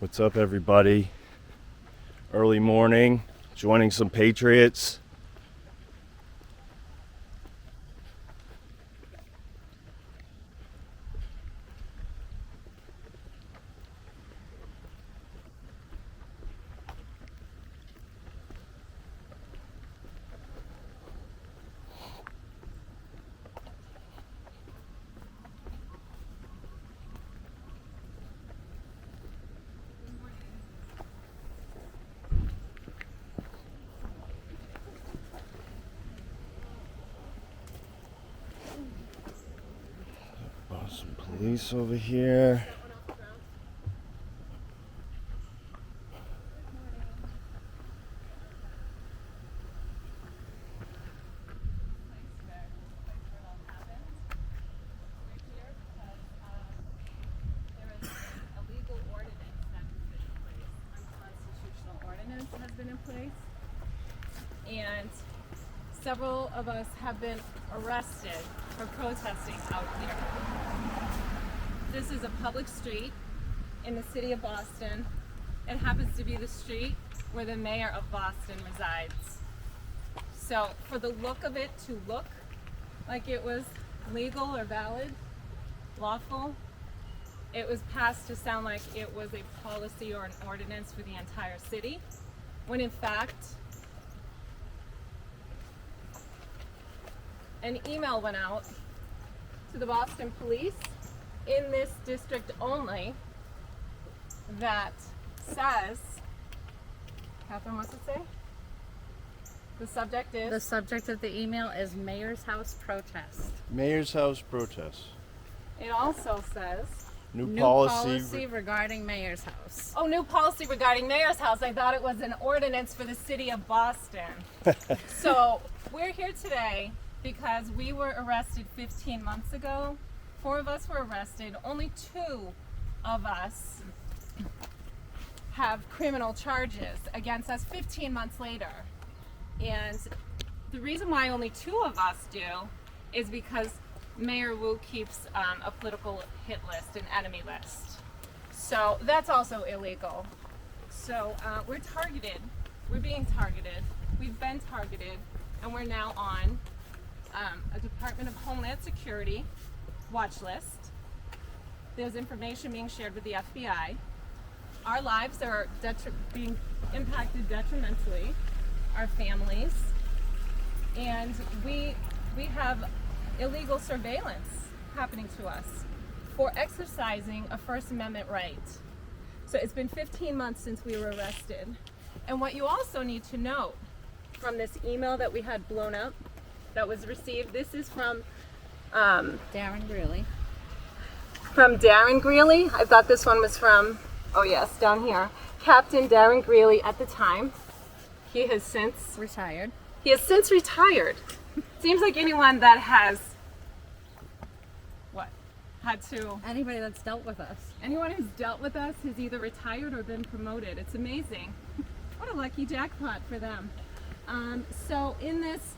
What's up, everybody? Early morning, joining some patriots. Some police over here. Has been in place, and several of us have been arrested for protesting out here. This is a public street in the city of Boston. It happens to be the street where the mayor of Boston resides. So for the look of it to look like it was legal or valid, lawful, it was passed to sound like it was a policy or an ordinance for the entire city, when in fact, an email went out to the Boston police in this district only that says, Catherine, what's it say? The subject is? The subject of the email is Mayor's House Protest. Mayor's House protest. It also says, New policy regarding Mayor's House. oh, new policy regarding Mayor's House. I thought it was an ordinance for the city of Boston. So we're here today because we were arrested 15 months ago. 4 of us were arrested. Only 2 of us have criminal charges against us 15 months later. And the reason why only 2 of us do is because Mayor Wu keeps a political hit list, an enemy list. So that's also illegal. So we're targeted. We're being targeted. We've been targeted, and we're now on a Department of Homeland Security watch list. There's information being shared with the FBI. Our lives are being impacted detrimentally, our families, and we have illegal surveillance happening to us for exercising a First Amendment right. So it's been 15 months since we were arrested. And what you also need to note from this email that we had blown up that was received, this is from Darren Greeley. From Darren Greeley. I thought this one was from, oh yes, down here. Captain Darren Greeley at the time. He has since Retired. He has since retired. Seems like anyone that has Anybody that's dealt with us. anyone who's dealt with us has either retired or been promoted. It's amazing. What a lucky jackpot for them. So in this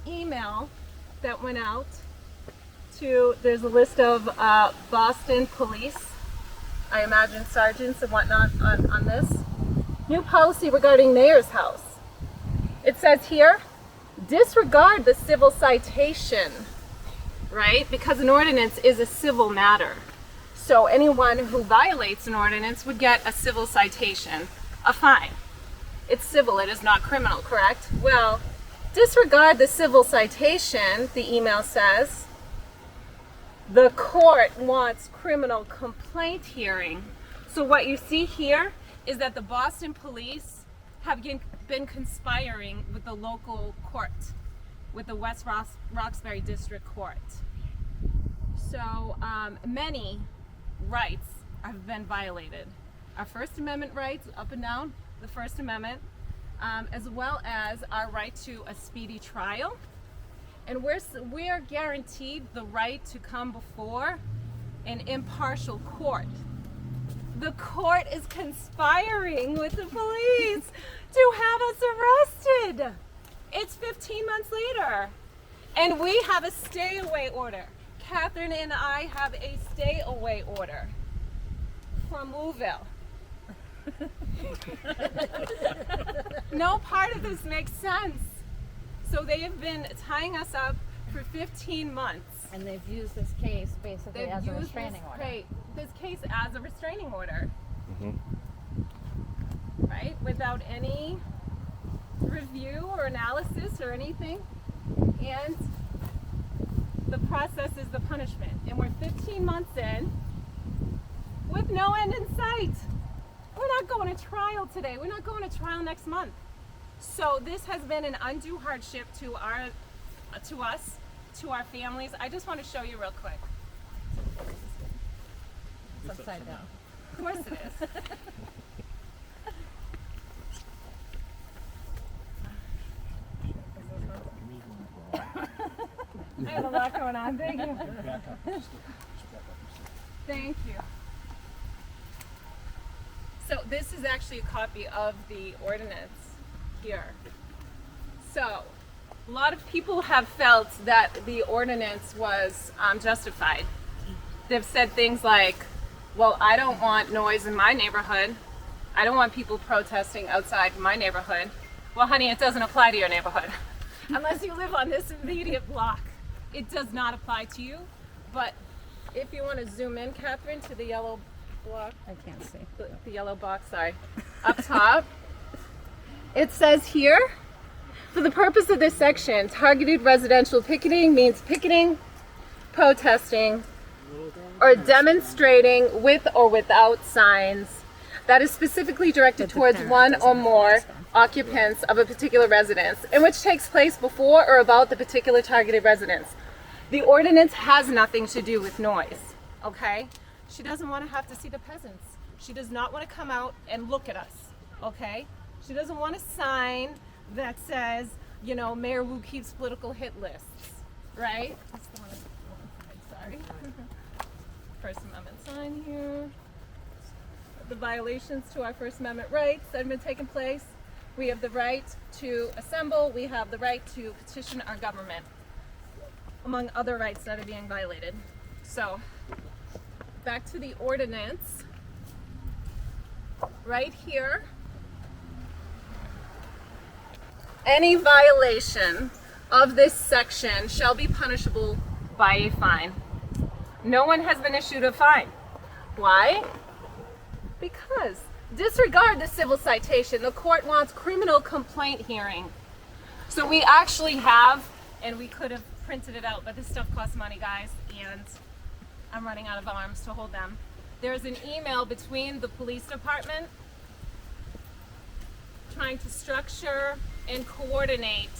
email that went out there's a list of Boston police, I imagine sergeants and whatnot on this. New policy regarding Mayor's House. It says here, disregard the civil citation, right? Because an ordinance is a civil matter. So anyone who violates an ordinance would get a civil citation, a fine. It's civil, it is not criminal, correct? Well, disregard the civil citation, the email says. The court wants criminal complaint hearing. So what you see here is that the Boston police have been conspiring with the local court, with the West Roxbury District Court. So many rights have been violated. Our First Amendment rights, up and down the First Amendment, as well as our right to a speedy trial. And we are guaranteed the right to come before an impartial court. The court is conspiring with the police to have us arrested. It's 15 months later, and we have a stay-away order. Catherine and I have a stay-away order from Louisville. No part of this makes sense. So they have been tying us up for 15 months. And they've used this case basically as a restraining order. This case as a restraining order. Mm-hmm. Right? Without any review or analysis or anything. And the process is the punishment. And we're 15 months in with no end in sight. We're not going to trial today. We're not going to trial next month. So this has been an undue hardship to us, to our families. I just want to show you real quick. It's upside down. Of course it is. I have a lot going on. Thank you. Thank you. So this is actually a copy of the ordinance here. So a lot of people have felt that the ordinance was justified. They've said things like, well, I don't want noise in my neighborhood. I don't want people protesting outside my neighborhood. Well, honey, it doesn't apply to your neighborhood. Unless you live on this immediate block. It does not apply to you. But if you want to zoom in, Catherine, to the yellow block. I can't see. The yellow box, sorry. Up top. It says here, for the purpose of this section, targeted residential picketing means picketing, protesting, or demonstrating with or without signs that is specifically directed towards one or more occupants of a particular residence, and which takes place before or about the particular targeted residence. The ordinance has nothing to do with noise, okay? She doesn't want to have to see the peasants. She does not want to come out and look at us, okay? She doesn't want a sign that says, you know, Mayor Wu keeps political hit lists, right? That's the one sorry. First Amendment sign here. The violations to our First Amendment rights that have been taking place. We have the right to assemble. We have the right to petition our government, among other rights that are being violated. So, back to the ordinance. Right here. Any violation of this section shall be punishable by a fine. No one has been issued a fine. Why? Because disregard the civil citation. The court wants criminal complaint hearing. So we actually have, and we could have printed it out, but this stuff costs money, guys, and I'm running out of arms to hold them. There's an email between the police department trying to structure and coordinate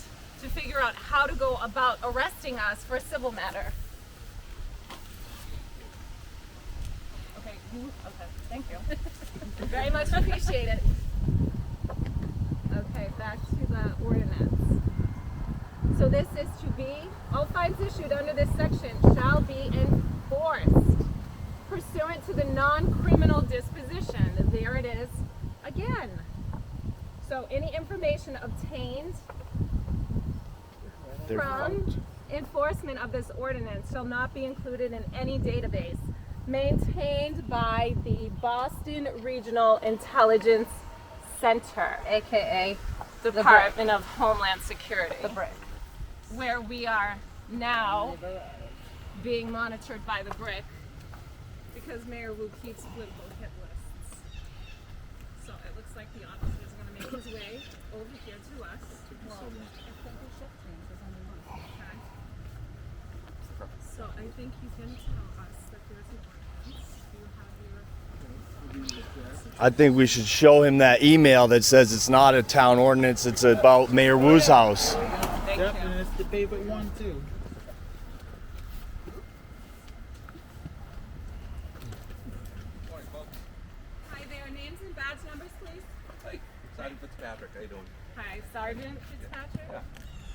to figure out how to go about arresting us for a civil matter. Okay, thank you. Very much appreciate it. Okay, back to the ordinance. So this is to be, all fines issued under this section shall be enforced pursuant to the non-criminal disposition. There it is again. So any information obtained from enforcement of this ordinance shall not be included in any database maintained by the Boston Regional Intelligence Center, aka Department of Homeland Security, the BRIC, where we are now being monitored by the BRIC because Mayor Wu keeps political hit lists. So it looks like the officer is going to make his way over here to us. Well, I think the shift change is only once. Okay. So I think he's going to tell us that there's an ordinance. Do you have your... I think we should show him that email that says it's not a town ordinance, it's about Mayor Wu's house. Thank Yep, you. and it's the favorite one too. Hi there. Names and badge numbers, please. Hi, Sergeant Fitzpatrick. How you doing? Hi, Sergeant Fitzpatrick.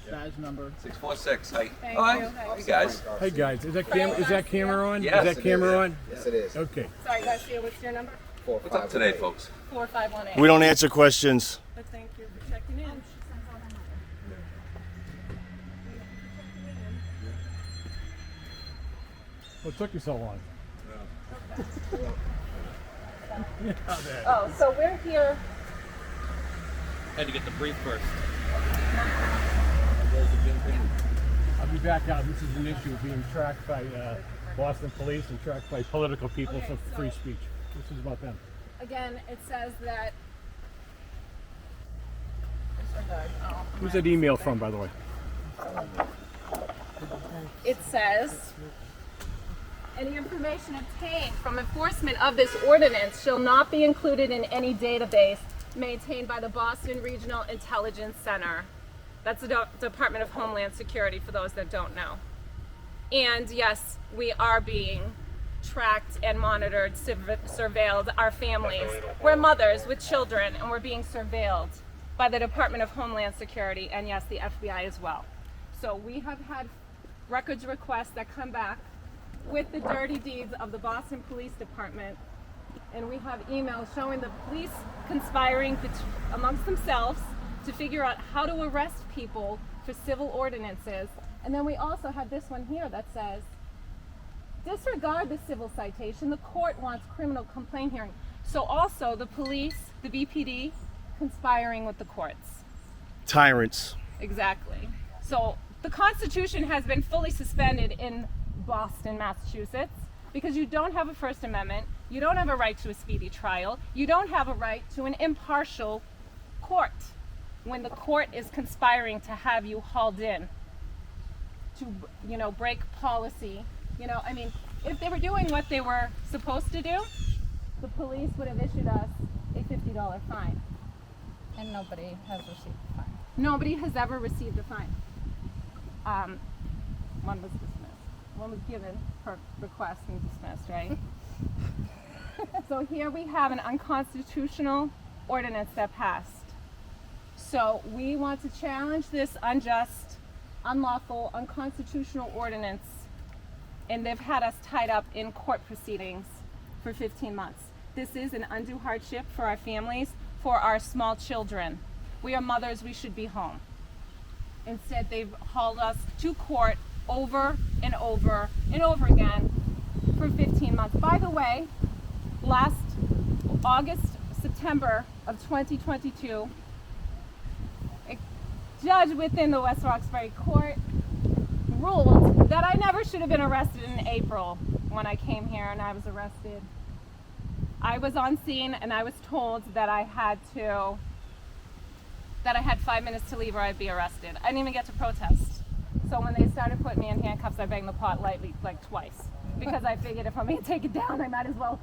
Badge number. 646. Hi. Thank Hi. you. Hey guys. Hey guys, is that camera on? Yes, Is that it camera is. on? Yes, it is. Okay. Sorry, Garcia, what's your number? What's up today, folks? 4518. We don't answer questions. But thank you for checking in. What took you so long? Oh, so we're here. Had to get the brief first. I'll be back out. This is an issue being tracked by Boston police and tracked by political people Okay, for so- free speech. This is about them. Again, it says that. Who's that email from, by the way? It says, any information obtained from enforcement of this ordinance shall not be included in any database maintained by the Boston Regional Intelligence Center. That's the Department of Homeland Security, for those that don't know. And yes, we are being tracked and monitored, surveilled, our families. We're mothers with children, and we're being surveilled by the Department of Homeland Security, and yes, the FBI as well. So we have had records requests that come back with the dirty deeds of the Boston Police Department, and we have emails showing the police conspiring amongst themselves to figure out how to arrest people for civil ordinances. And then we also have this one here that says, disregard the civil citation, the court wants criminal complaint hearing. So also the police, the BPD, conspiring with the courts. Tyrants. Exactly. So the Constitution has been fully suspended in Boston, Massachusetts, because you don't have a First Amendment, you don't have a right to a speedy trial, you don't have a right to an impartial court when the court is conspiring to have you hauled in to, break policy. I mean, if they were doing what they were supposed to do, the police would have issued us a $50 fine. And nobody has received the fine. Nobody has ever received a fine. One was dismissed. One was given per request and dismissed, right? So here we have an unconstitutional ordinance that passed. So we want to challenge this unjust, unlawful, unconstitutional ordinance, and they've had us tied up in court proceedings for 15 months. This is an undue hardship for our families, for our small children. We are mothers, we should be home. Instead, they've hauled us to court over and over and over again for 15 months. By the way, last September of 2022, a judge within the West Roxbury court ruled that I never should have been arrested in April when I came here and I was arrested. I was on scene and I was told that I had 5 minutes to leave or I'd be arrested. I didn't even get to protest. So when they started putting me in handcuffs, I banged the pot lightly like twice, because I figured if I'm gonna take it down, I might as well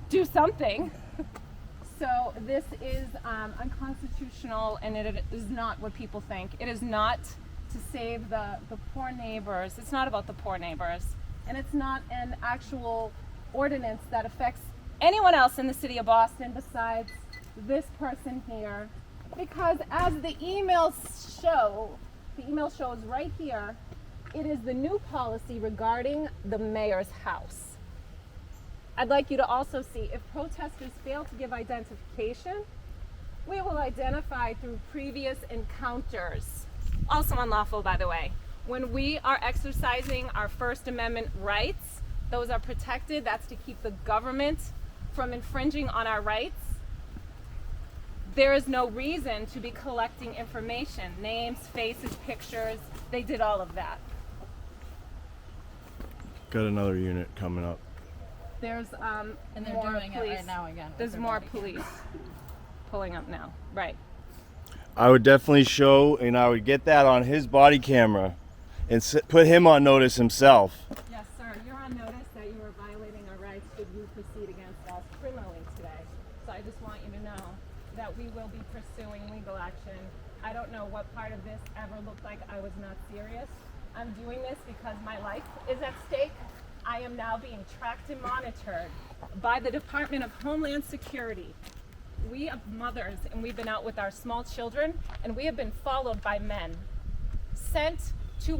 do something. So this is unconstitutional, and it is not what people think. It is not to save the poor neighbors. It's not about the poor neighbors. And it's not an actual ordinance that affects anyone else in the city of Boston besides this person here. Because as the email shows right here, it is the new policy regarding the mayor's house. I'd like you to also see, if protesters fail to give identification, we will identify through previous encounters. Also unlawful, by the way. When we are exercising our First Amendment rights, those are protected. That's to keep the government from infringing on our rights. There is no reason to be collecting information, names, faces, pictures. They did all of that. Got another unit coming up. There's And they're more doing police. it right now again. with There's their more body cam. police pulling up now. Right. I would definitely show, and I would get that on his body camera and put him on notice himself. Yes, sir. You're on notice that you are violating our rights should you proceed against us criminally today. So I just want you to know that we will be pursuing legal action. I don't know what part of this ever looked like I was not serious. I'm doing this because my life is at stake. I am now being tracked and monitored by the Department of Homeland Security. We are mothers, and we've been out with our small children, and we have been followed by men sent to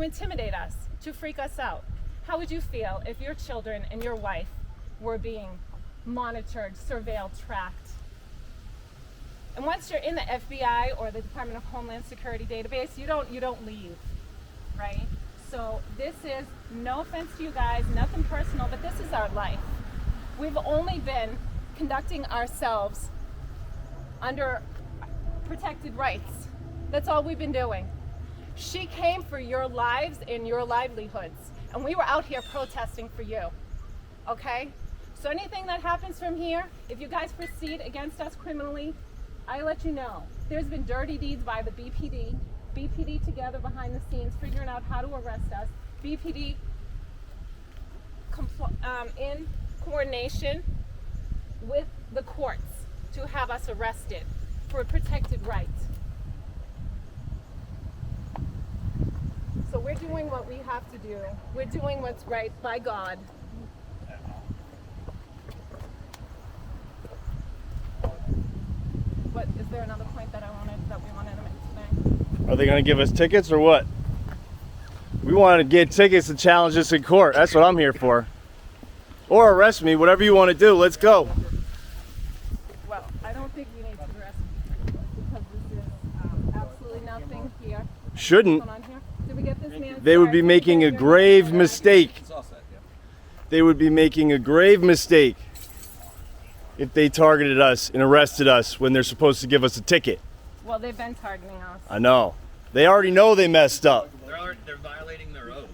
intimidate us, to freak us out. How would you feel if your children and your wife were being monitored, surveilled, tracked? And once you're in the FBI or the Department of Homeland Security database, you don't leave, right? So this is, no offense to you guys, nothing personal, but this is our life. We've only been conducting ourselves under protected rights. That's all we've been doing. She came for your lives and your livelihoods, and we were out here protesting for you, okay? So anything that happens from here, if you guys proceed against us criminally, I let you know. There's been dirty deeds by the BPD together behind the scenes figuring out how to arrest us. BPD in coordination with the courts to have us arrested for protected rights. So we're doing what we have to do. We're doing what's right by God. What is there another point that we wanted to make today? Are they going to give us tickets or what? We want to get tickets to challenge us in court. That's what I'm here for. Or arrest me, whatever you want to do. Let's go. Well, I don't think we need to arrest you because this is absolutely nothing here. Shouldn't. What's going on here? Did we get this man? They would be making a grave mistake. It's all set, yeah. They would be making a grave mistake if they targeted us and arrested us when they're supposed to give us a ticket. Well, they've been targeting us. I know. They already know they messed up. They're violating their oath.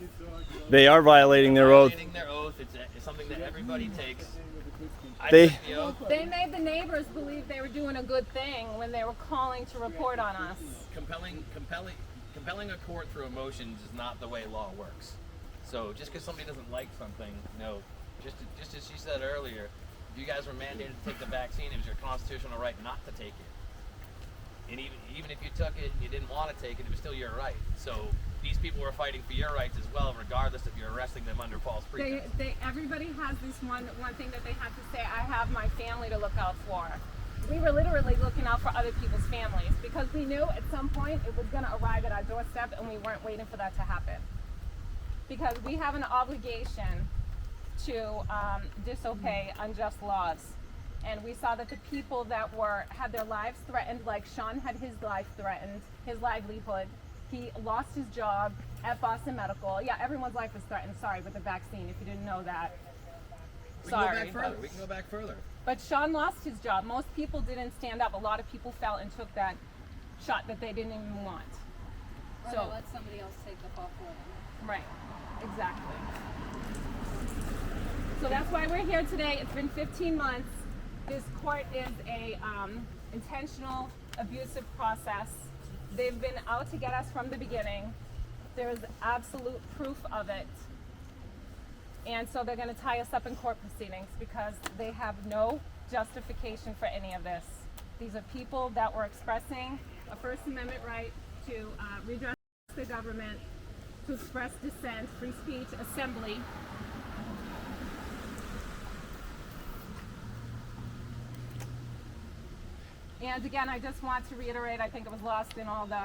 They are violating their oath. Violating their oath. It's something that everybody takes. I They- took the oath. They made the neighbors believe they were doing a good thing when they were calling to report on us. Compelling a court through emotions is not the way law works. So just because somebody doesn't like something, no. Just as she said earlier, if you guys were mandated to take the vaccine, it was your constitutional right not to take it. And even if you took it and you didn't want to take it, it was still your right. So these people were fighting for your rights as well, regardless if you're arresting them under false pretense. Everybody has this one thing that they have to say, I have my family to look out for. We were literally looking out for other people's families because we knew at some point it was going to arrive at our doorstep and we weren't waiting for that to happen. Because we have an obligation to disobey unjust laws. And we saw that the people that had their lives threatened, like Sean had his life threatened, his livelihood. He lost his job at Boston Medical. Yeah, everyone's life was threatened, sorry, with the vaccine, if you didn't know that. We can go back further. We can go back further. But Sean lost his job. Most people didn't stand up. A lot of people fell and took that shot that they didn't even want. Or So they let somebody else take the fall for them. right, exactly. So that's why we're here today. It's been 15 months. This court is a intentional, abusive process. They've been out to get us from the beginning. There's absolute proof of it. And so they're going to tie us up in court proceedings because they have no justification for any of this. These are people that were expressing a First Amendment right to redress the government, to express dissent, free speech, assembly. And again, I just want to reiterate, I think it was lost in all the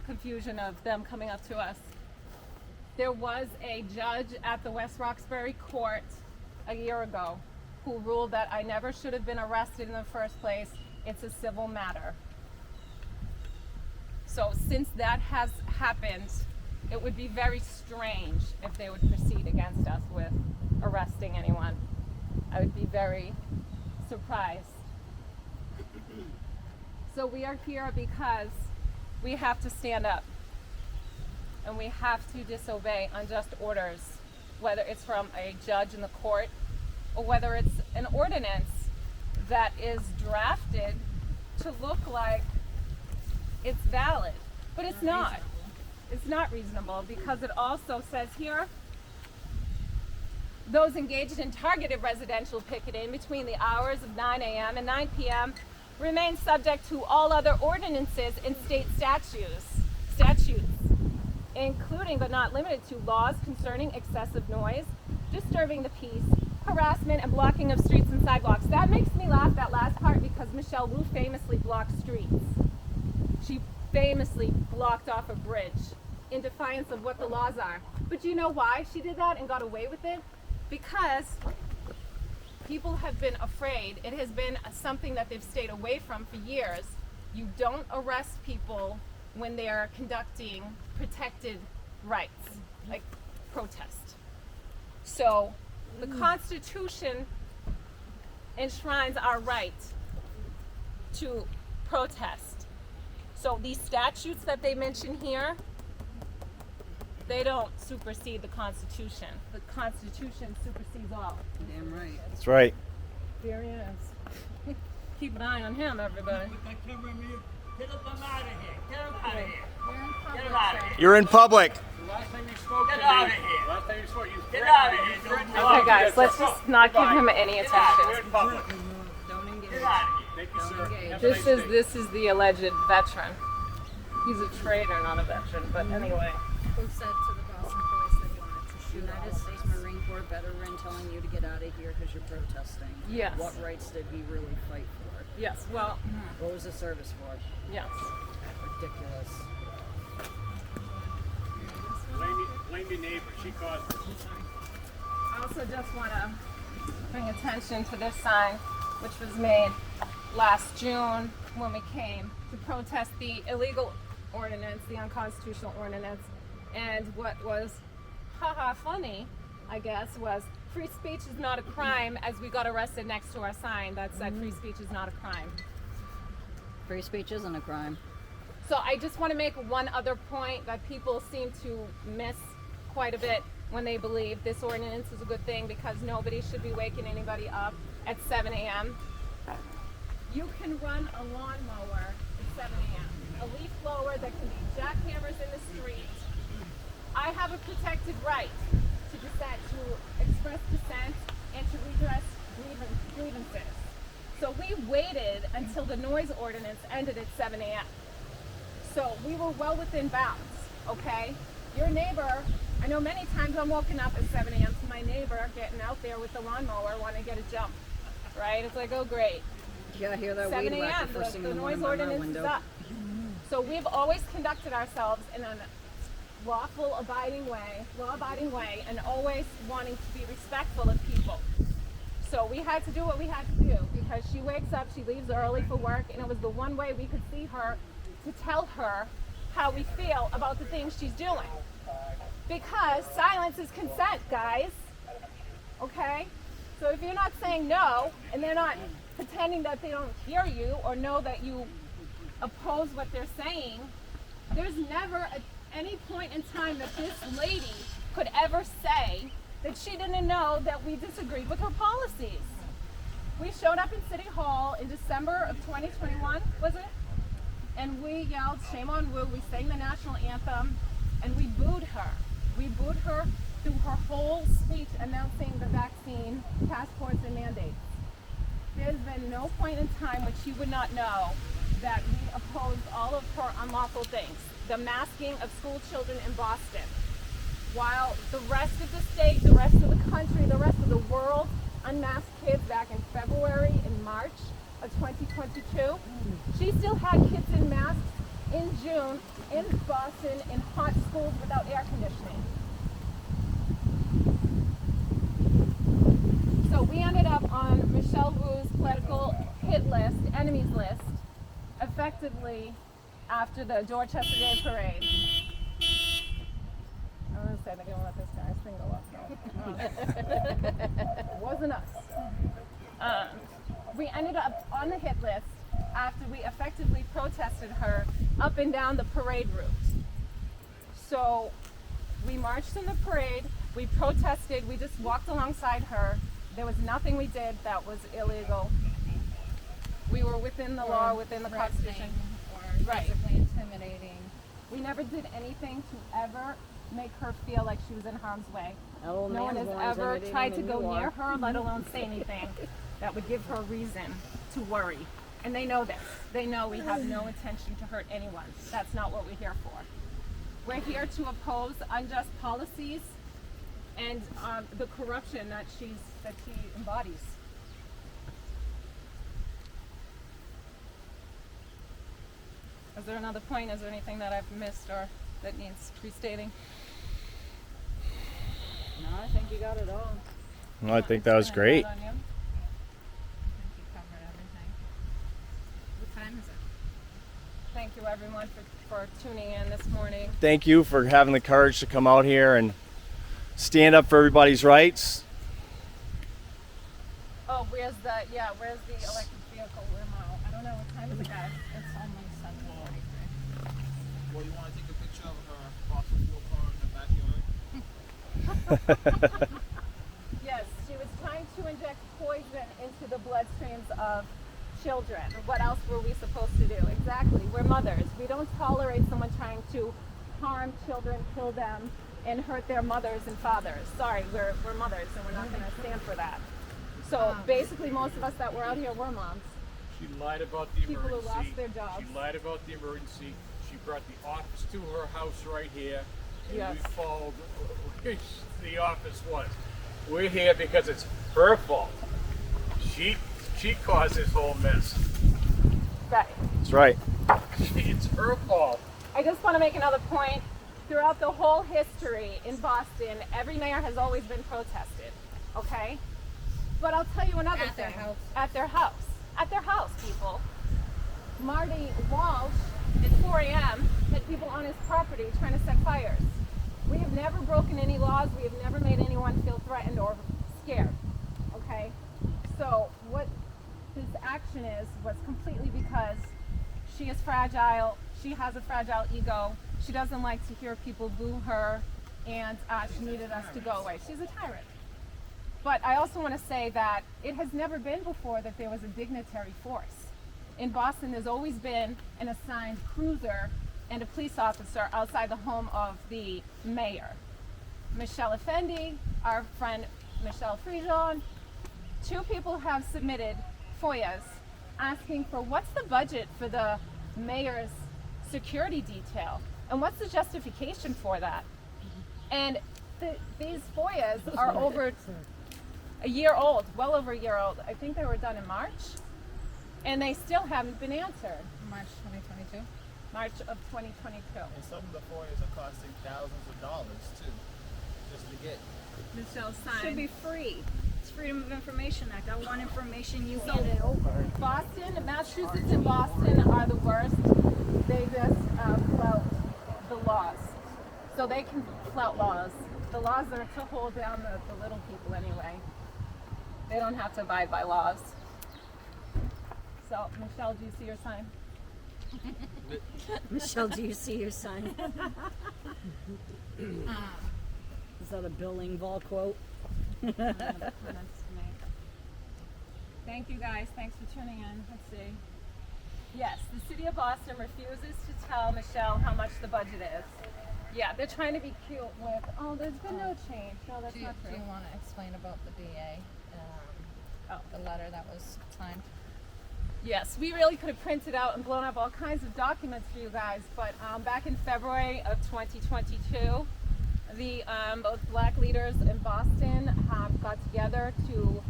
confusion of them coming up to us. There was a judge at the West Roxbury court a year ago who ruled that I never should have been arrested in the first place. It's a civil matter. So since that has happened, it would be very strange if they would proceed against us with arresting anyone. I would be very surprised. So we are here because we have to stand up and we have to disobey unjust orders, whether it's from a judge in the court or whether it's an ordinance that is drafted to look like it's valid, but it's not. It's not reasonable because it also says here, those engaged in targeted residential picketing between the hours of 9 a.m. and 9 p.m. remain subject to all other ordinances and state statutes, including but not limited to laws concerning excessive noise, disturbing the peace, harassment, and blocking of streets and sidewalks. That makes me laugh, that last part, because Michelle Wu famously blocked streets. She famously blocked off a bridge in defiance of what the laws are. But you know why she did that and got away with it? Because people have been afraid. It has been something that they've stayed away from for years. You don't arrest people when they're conducting protected rights, like protest. So the Constitution enshrines our right to protest. So these statutes that they mention here, they don't supersede the Constitution. The Constitution supersedes all. Damn right. That's right. There he is. Keep an eye on him, everybody. Get him out of here. Get him out of here. You're in public, Get him out of sir. here. You're in public. Last time you spoke Get to out me, of here. last time you spoke, you Get threatened out of me. here. You threatened me. Okay, guys, let's just not give him any Get out. We're attention. in public. Don't engage. Get out of here. Thank you, sir. Have a This nice is day. this is the alleged veteran. He's a traitor, not a veteran. But anyway, Who said to the Boston police they wanted to shoot United States Marine Corps veteran telling you to get out of here because you're protesting? Yes. What rights did he really fight for? yes. Well, What was the service for? yes. Ridiculous. Blame your neighbor. She caused it. I also just want to bring attention to this sign, which was made last June when we came to protest the illegal ordinance, the unconstitutional ordinance. And what was funny, I guess, was free speech is not a crime, as we got arrested next to our sign that said free speech is not a crime. Free speech isn't a crime. So I just want to make one other point that people seem to miss quite a bit when they believe this ordinance is a good thing because nobody should be waking anybody up at 7 a.m. You can run a lawnmower at 7 a.m. A leaf blower that can be jackhammers in the street. I have a protected right to dissent, to express dissent, and to redress grievances. So we waited until the noise ordinance ended at 7 a.m. So we were well within bounds, okay? Your neighbor, I know many times I'm woken up at 7 a.m. to my neighbor getting out there with the lawnmower wanting to get a jump, right? It's like, oh great, Yeah, I hear that 7 weed whacker a.m., first thing the in the noise morning by my ordinance is window. up. So we've always conducted ourselves in a law-abiding way, and always wanting to be respectful of people. So we had to do what we had to do because she wakes up, she leaves early for work, and it was the one way we could see her to tell her how we feel about the things she's doing. Because silence is consent, guys. Okay? So if you're not saying no, and they're not pretending that they don't hear you or know that you oppose what they're saying, there's never any point in time that this lady could ever say that she didn't know that we disagreed with her policies. We showed up in City Hall in December of 2021, was it? And we yelled, "Shame on Wu," we sang the national anthem, and we booed her. We booed her through her whole speech announcing the vaccine passports and mandates. There's been no point in time when she would not know that we opposed all of her unlawful things. The masking of school children in Boston. While the rest of the state, the rest of the country, the rest of the world unmasked kids back in February and March of 2022, she still had kids in masks in June in Boston in hot schools without air conditioning. So we ended up on Michelle Wu's political hit list, enemies list, effectively after the Dorchester Day Parade. I was gonna say they're gonna let this guy's thing go up. No. It wasn't us. We ended up on the hit list after we effectively protested her up and down the parade route. So we marched in the parade, we protested, we just walked alongside her. There was nothing we did that was illegal. We were within the law, within the Constitution. Or Right. physically intimidating. We never did anything to ever make her feel like she was in harm's way. That old No one man's has more ever intimidating tried to than go you are. near her, let alone say anything that would give her reason to worry. And they know this. They know we have no intention to hurt anyone. That's not what we're here for. We're here to oppose unjust policies and the corruption that she embodies. Is there another point? Is there anything that I've missed or that needs restating? No, I think you got it all. Well, I think that was great. On you? I think you covered everything. What time is it? Thank you everyone for tuning in this morning. Thank you for having the courage to come out here and stand up for everybody's rights. Oh, Where's the electric vehicle limo? I don't know what time is it, guys. It's almost 7:43. Well, you want to take a picture of her fossil fuel car in the backyard? Yes, she was trying to inject poison into the bloodstreams of children. What else were we supposed to do? Exactly. We're mothers. We don't tolerate someone trying to harm children, kill them, and hurt their mothers and fathers. Sorry, we're mothers, and we're not going to stand for that. So basically, most of us that were out here were moms. She lied about the People emergency. who lost their jobs. She lied about the emergency. She brought the office to her house right here. And Yes. we followed where the office was. We're here because it's her fault. She caused this whole mess. Right. That's right. It's her fault. I just want to make another point. Throughout the whole history in Boston, every mayor has always been protested. Okay? But I'll tell you another At their thing. house. At their house. At their house, people. Marty Walsh at 4 a.m. had people on his property trying to set fires. We have never broken any laws. We have never made anyone feel threatened or scared. Okay? So what this action is was completely because she is fragile. She has a fragile ego. She doesn't like to hear people boo her, and she needed us to go away. She's a tyrant. But I also want to say that it has never been before that there was a dignitary force. In Boston, there's always been an assigned cruiser and a police officer outside the home of the mayor. Michelle Effendi, our friend Michelle Frijon, 2 people have submitted FOIAs asking for what's the budget for the mayor's security detail and what's the justification for that. And these FOIAs are over a year old, well over a year old. I think they were done in March, and they still haven't been answered. March 2022. March of 2022. And some of the FOIAs are costing thousands of dollars too, just to get. Michelle Should signed. be free. It's Freedom of Information Act. I want information, you hand it over. Boston, Massachusetts and Boston are the worst. They just flout the laws. So they can flout laws. The laws are to hold down the little people anyway. They don't have to abide by laws. So, Michelle, do you see your sign? Michelle, do you see your sign? Is that a Billing Ball quote? Thank you guys. Thanks for tuning in. Let's see. Yes, the city of Boston refuses to tell Michelle how much the budget is. Yeah, they're trying to be cute with, oh, there's been no change. No, that's Do you, not do true. you want to explain about the DA? The letter that was signed? Yes, we really could have printed out and blown up all kinds of documents for you guys, but back in February of 2022, the both black leaders in Boston got together to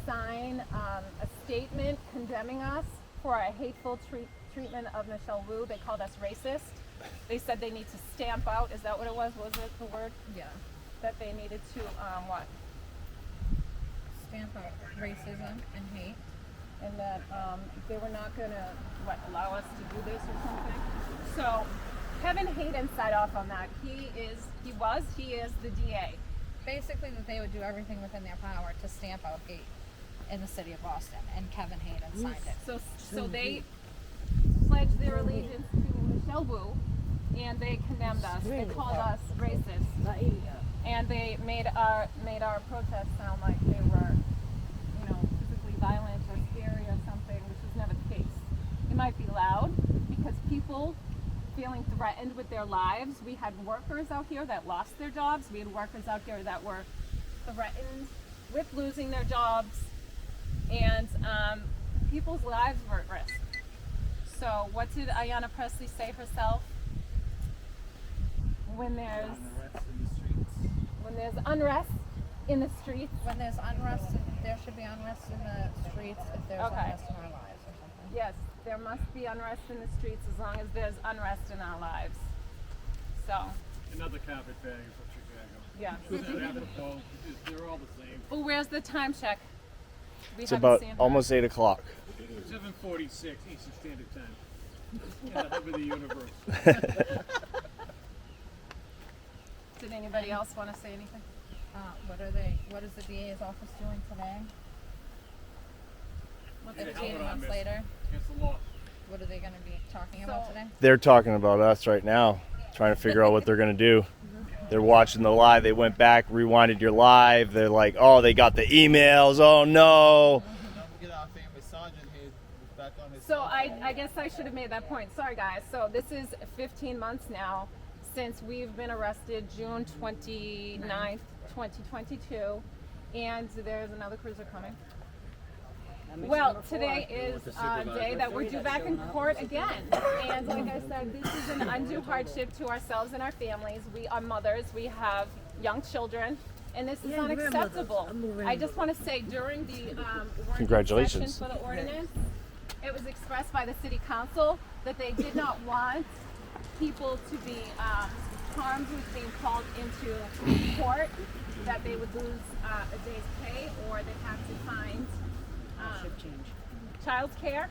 sign a statement condemning us for a hateful treatment of Michelle Wu. They called us racist. They said they need to stamp out. Is that what it was? Was it the word? Yeah. That they needed to what? Stamp out racism and hate. And that they were not going to allow us to do this or something. So Kevin Hayden signed off on that. He is the DA. Basically, that they would do everything within their power to stamp out hate in the city of Boston, and Kevin Hayden signed it. So they pledged their allegiance to Michelle Wu, and they condemned us. They called us racist, and they made our protest sound like they were, physically violent or scary or something, which was never the case. It might be loud because people feeling threatened with their lives. We had workers out here that lost their jobs. We had workers out here that were threatened with losing their jobs, and people's lives were at risk. So what did Ayanna Pressley say herself? When there's unrest in the streets. When there's unrest, there should be unrest in the streets if there's unrest in our lives or something. Yes, there must be unrest in the streets as long as there's unrest in our lives. So, Another carpetbagger from Chicago. yeah. They're apropos. They're all the same. Well, where's the time check? We It's haven't about seen her. almost 8 o'clock. 7:46 Eastern Standard Time. Yeah, the hub of the universe. Did anybody else want to say anything? What is the DA's office doing today? 15 months later, Against the law. what are they going to be talking about today? They're talking about us right now, trying to figure out what they're going to do. They're watching the live. They went back, rewinded your live. They're like, oh, they got the emails. Oh, no. Don't get our famous sergeant here back on his. So I guess I should have made that point. Sorry, guys. So this is 15 months now since we've been arrested, June 29th, 2022. And there's another cruiser coming. Well, today is a day that we're due back in court again. And like I said, this is an undue hardship to ourselves and our families. We are mothers. We have young children. And this is unacceptable. I just want to say during the working Congratulations. session for the ordinance, it was expressed by the city council that they did not want people to be harmed who's being called into court, that they would lose a day's pay or they'd have to find child's care.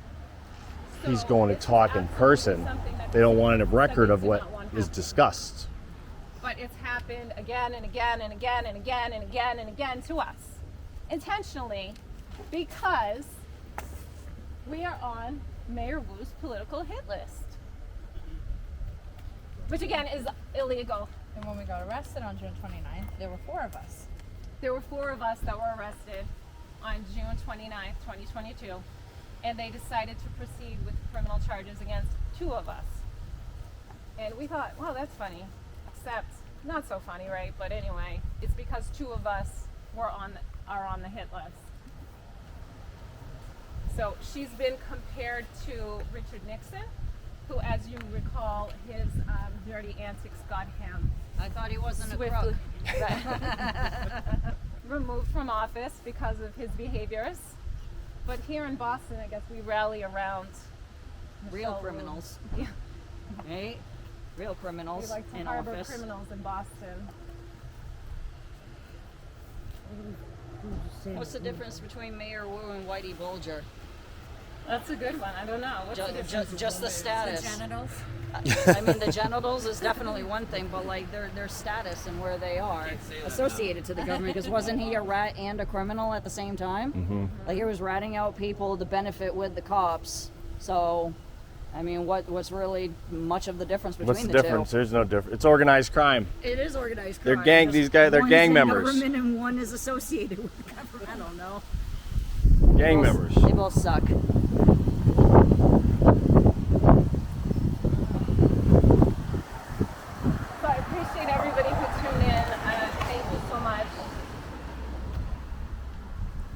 He's going to talk in person. They don't want a record of what is discussed. But it's happened again and again and again and again and again and again to us. Intentionally, because we are on Mayor Wu's political hit list. Which again is illegal. And when we got arrested on June 29th, there were 4 of us. There were 4 of us that were arrested on June 29th, 2022. And they decided to proceed with criminal charges against 2 of us. And we thought, well, that's funny. Except, not so funny, right? But anyway, it's because 2 of us are on the hit list. So she's been compared to Richard Nixon, who, as you recall, his dirty antics got him I thought he wasn't a swiftly crook. removed from office because of his behaviors. But here in Boston, I guess we rally around Real Michelle Wu. criminals. Yeah. Right? Real We criminals like to in harbor office. criminals in Boston. What's the difference between Mayor Wu and Whitey Bulger? That's a good one. I don't know. What's the difference? Just the status. Genitals? I mean, the genitals is definitely one thing, but like their status and where they are associated to the government. Because wasn't he a rat and a criminal at the same time? Mm-hmm. Like he was ratting out people to benefit with the cops. So, I mean, what's really much of the difference between What's the the difference? two? There's no difference. It's organized crime. It is organized They're crime. gang- Just these guys- they're one's gang in members. Government and one is associated with the government. I don't know. Gang Both- members. They both suck. So I appreciate everybody who tuned in. Thank you so much.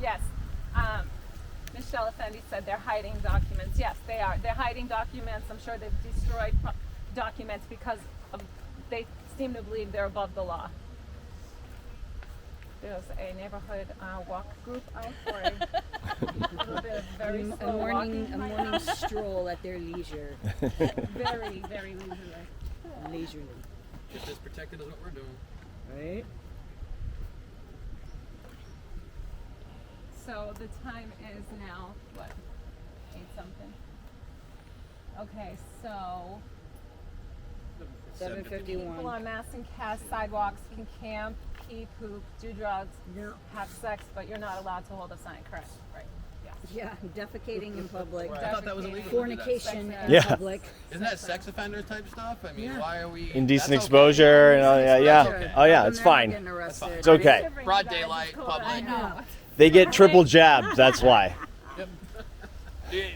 Yes. Michelle Effendi said they're hiding documents. Yes, they are. They're hiding documents. I'm sure they've destroyed documents because they seem to believe they're above the law. There's a neighborhood walk group out for a little bit of very A slow morning walking right now. stroll at their leisure. Very, very leisurely. Leisurely. Just as protected as what we're doing. Right? So the time is now, what, 8 something? Okay, so 7:51. people on mass and cast sidewalks can camp, pee, poop, do drugs, have sex, but you're not allowed to hold a sign, correct? Right, yeah. Yeah, defecating in public. I thought that was illegal. Fornication in Yeah. public. Isn't that sex offender type stuff? I mean, why are we Indecent that's exposure okay. and all, yeah, That's yeah. okay. Oh yeah, I'm it's never fine. getting arrested. It's okay. Broad daylight, public. I know. They get triple jabbed. That's why. Yeah.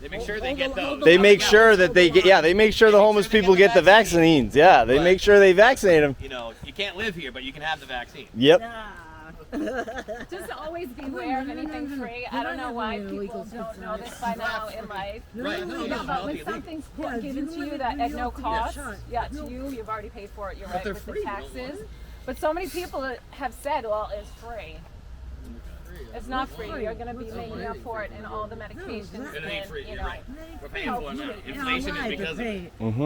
They make sure they get those. They make sure that they get. Yeah, they make sure the homeless people get the vaccines. Yeah, they make sure they vaccinate them. You know, you can't live here, but you can have the vaccine. Yep. Just always beware of anything free. I don't know why people don't know this by now in life. Right. No, Yeah, no, but no, when something's given to you that at no cost, yeah, to you, you've already paid for it. You're right they're with free, the you don't want taxes. But so many people have said, well, it's free. It's not free. You're going to be making up for it in all the medications It ain't free. and, you You're know. right. We're paying for it now. Inflation is because of it. Mm-hmm.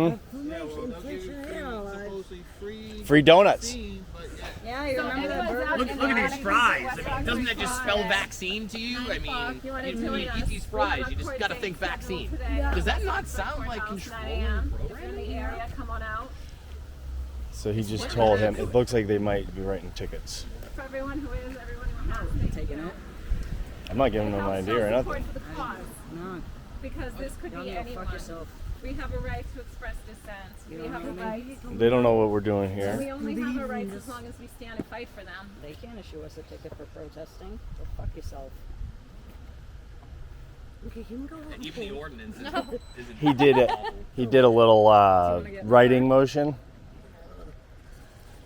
Yeah, well, they'll give you supposedly free Free donuts. vaccine, but yeah. Yeah, you remember that anyone's bird? out Look in at the these audience fries. at West I mean, doesn't that just spell Roxbury, vaccine to you? I mean, you wanna you join eat us? these fries, you just gotta think vaccine. Does that not sound like controlling the If you're in the area, come on out. So he just told him it looks like they might be writing tickets. For everyone who is, everyone who has. Taking it. I'm not giving them an idea or support nothing. for the cause, No, because this could you don't be need to anyone. fuck yourself. We have a right to express dissent. You We know have a what I mean? right. They don't know what we're doing We here. only have our rights as long as we stand and fight for them. They can't issue us a ticket for protesting. Go fuck yourself. Okay, you can go home. Even the ordinance isn't He did it. He did a little writing motion.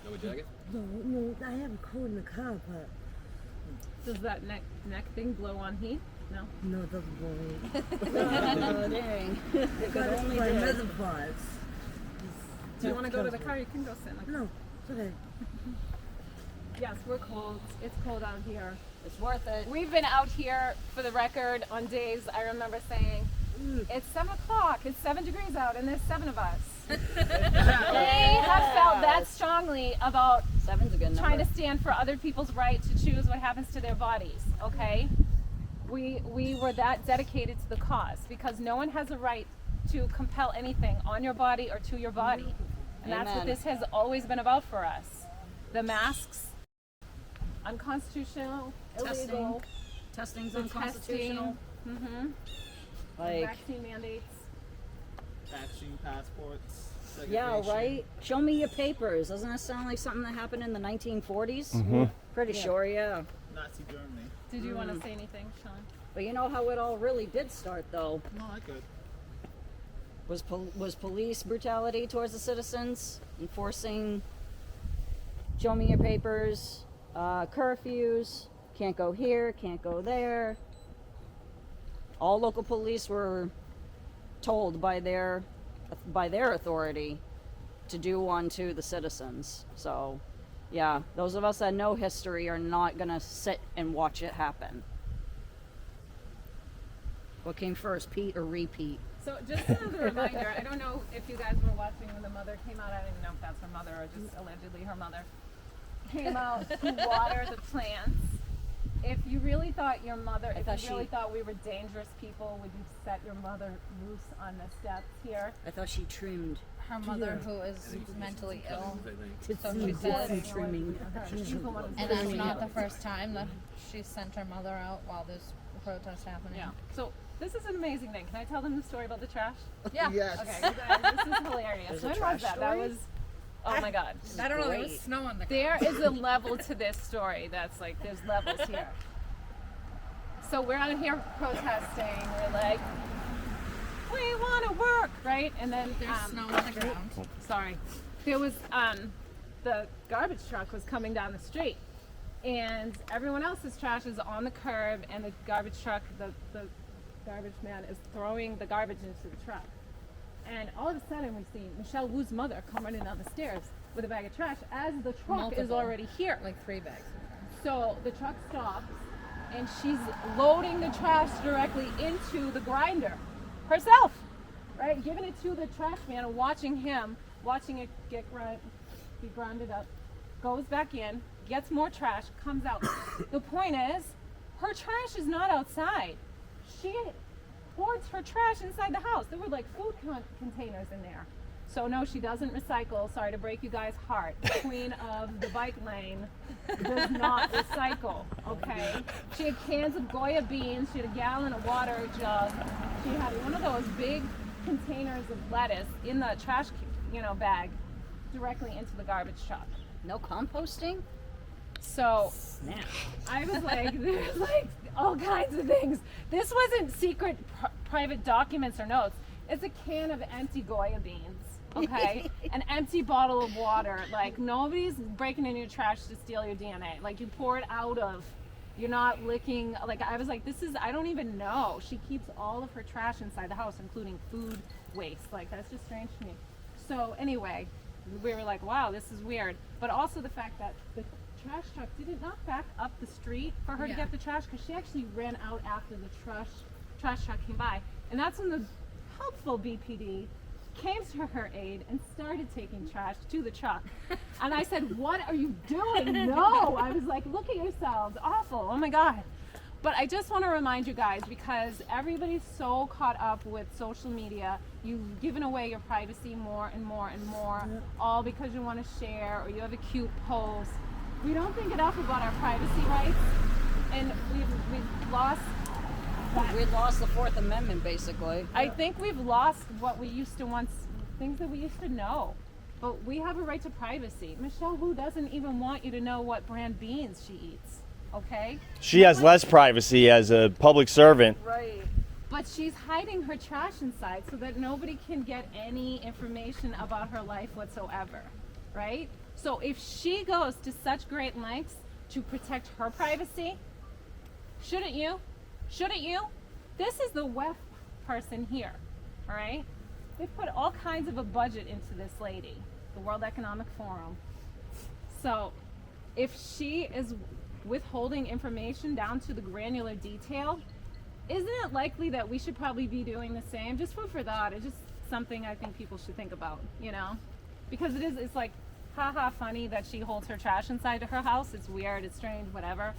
No jacket? No, I have a cold in the car, but Does that neck thing blow on heat? No. no, it doesn't worry. Oh, dang. They could only My do. reservoirs. Do you want to go to the car? You can go sit in the car. No, it's okay. Yes, we're cold. It's cold out here. It's worth it. We've been out here, for the record, on days I remember saying, it's 7 o'clock, it's 7 degrees out, and there's 7 of us. We have felt that strongly about 7's a good number. trying to stand for other people's right to choose what happens to their bodies, okay? We were that dedicated to the cause, because no one has a right to compel anything on your body or to your body. And that's what Amen. this has always been about for us. The masks, unconstitutional, illegal, Testing's the unconstitutional. testing, Like, vaccine mandates. Vaccine passports. yeah, segregation. right? Show me your papers. Doesn't that sound like something that happened in the 1940s? Mm-hmm. Pretty sure, yeah. Nazi Germany. Did you want to say anything, Sean? But you know how it all really did start, though? No, I could. Was police brutality towards the citizens, enforcing show me your papers, curfews, can't go here, can't go there. All local police were told by their authority to do unto the citizens. So, yeah, those of us that know history are not gonna sit and watch it happen. What came first, Pete or repeat? So just another reminder, I don't know if you guys were watching when the mother came out, I don't even know if that's her mother or just allegedly her mother, came out to water the plants. If you really thought your mother, if you really thought we were dangerous people, would you set your mother loose on the steps here? I thought she trimmed. Her mother, who is mentally ill, so Mm, she said, trimming. and that's not the first time that she sent her mother out while there's a protest happening. Yeah. So this is an amazing thing. Can I tell them the story about the trash? Yeah. Yes. Okay, you guys, this is hilarious. There's a When trash was that? That story? was, oh my God. I don't know. There Great. was snow on the There is a level to this story that's like, there's levels here. So we're out here protesting. We're like, we want to work, right? And then, There's snow on the ground. sorry, there was the garbage truck was coming down the street, and everyone else's trash is on the curb, and the garbage truck, the garbage man is throwing the garbage into the truck. And all of a sudden, we see Michelle Wu's mother come running down the stairs with a bag of trash as the truck is Multiple. already here. Like 3 bags. So the truck stops, and she's loading the trash directly into the grinder herself, right? Giving it to the trash man and watching it be grinded up, goes back in, gets more trash, comes out. The point is, her trash is not outside. She hoards her trash inside the house. There were like food containers in there. So no, she doesn't recycle. Sorry to break you guys' heart. The queen of the bike lane does not recycle, okay? She had cans of Goya beans. She had a gallon of water, a jug. She had one of those big containers of lettuce in the trash, bag directly into the garbage truck. No composting? So Snap. I was like, there's like all kinds of things. This wasn't secret private documents or notes. It's a can of empty Goya beans, okay? An empty bottle of water. Like, nobody's breaking in your trash to steal your DNA. Like, you pour it out of. You're not licking. Like, I was like, I don't even know. She keeps all of her trash inside the house, including food waste. Like, that's just strange to me. So anyway, we were like, wow, this is weird. But also the fact that the trash truck did not back up the street for her to get the trash, because she actually ran out after the trash truck came by. And that's when the helpful BPD came to her aid and started taking trash to the truck. And I said, what are you doing? No. I was like, look at yourselves. Awful. Oh my God. But I just want to remind you guys, because everybody's so caught up with social media, you've given away your privacy more and more and more, all because you want to share or you have a cute post. We don't think enough about our privacy rights. and we've lost. We lost the Fourth Amendment, basically. I think we've lost what we used to once, things that we used to know. But we have a right to privacy. Michelle Wu doesn't even want you to know what brand beans she eats. Okay? She has less privacy as a public servant. Right. But she's hiding her trash inside so that nobody can get any information about her life whatsoever, right? So if she goes to such great lengths to protect her privacy, shouldn't you? Shouldn't you? This is the WEF person here, all right? They've put all kinds of a budget into this lady, the World Economic Forum. So if she is withholding information down to the granular detail, isn't it likely that we should probably be doing the same? Just food for thought. It's just something I think people should think about, you know? Because it's like, haha, funny that she holds her trash inside her house. It's weird, it's strange, whatever.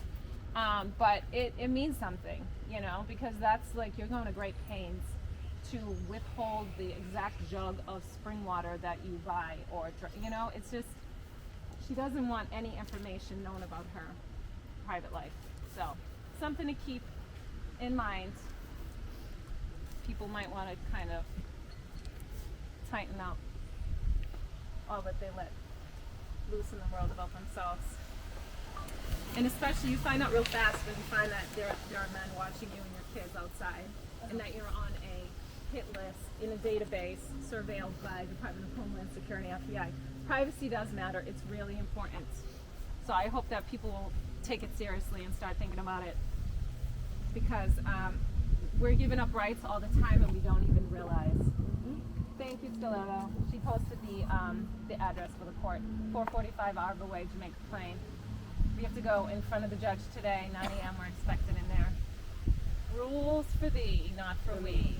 But it means something, you know? Because that's like, you're going to great pains to withhold the exact jug of spring water that you buy or, you know? It's just, she doesn't want any information known about her private life. So, something to keep in mind. People might want to kind of tighten up all that they let loose in the world about themselves. And especially, you find out real fast when you find that there are men watching you and your kids outside, and that you're on a hit list in a database surveilled by Department of Homeland Security, FBI. Privacy does matter. It's really important. So I hope that people will take it seriously and start thinking about it, because we're giving up rights all the time and we don't even realize. Thank you, Stiletto. She posted the address for the court, 445 Arbor Way, Jamaica Plain. We have to go in front of the judge today, 9 a.m. We're expected in there. Rules for thee, not for we.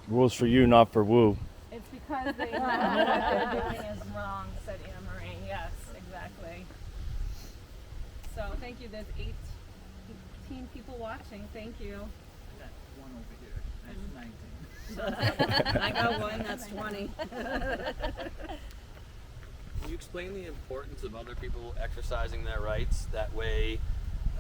Rules for you, not for Wu. It's because they know what they're doing is wrong, said Anna Marie. Yes, exactly. So thank you. There's 18 people watching. Thank you. I got one over here. That's 19. I got one, that's 20. Can you explain the importance of other people exercising their rights? That way,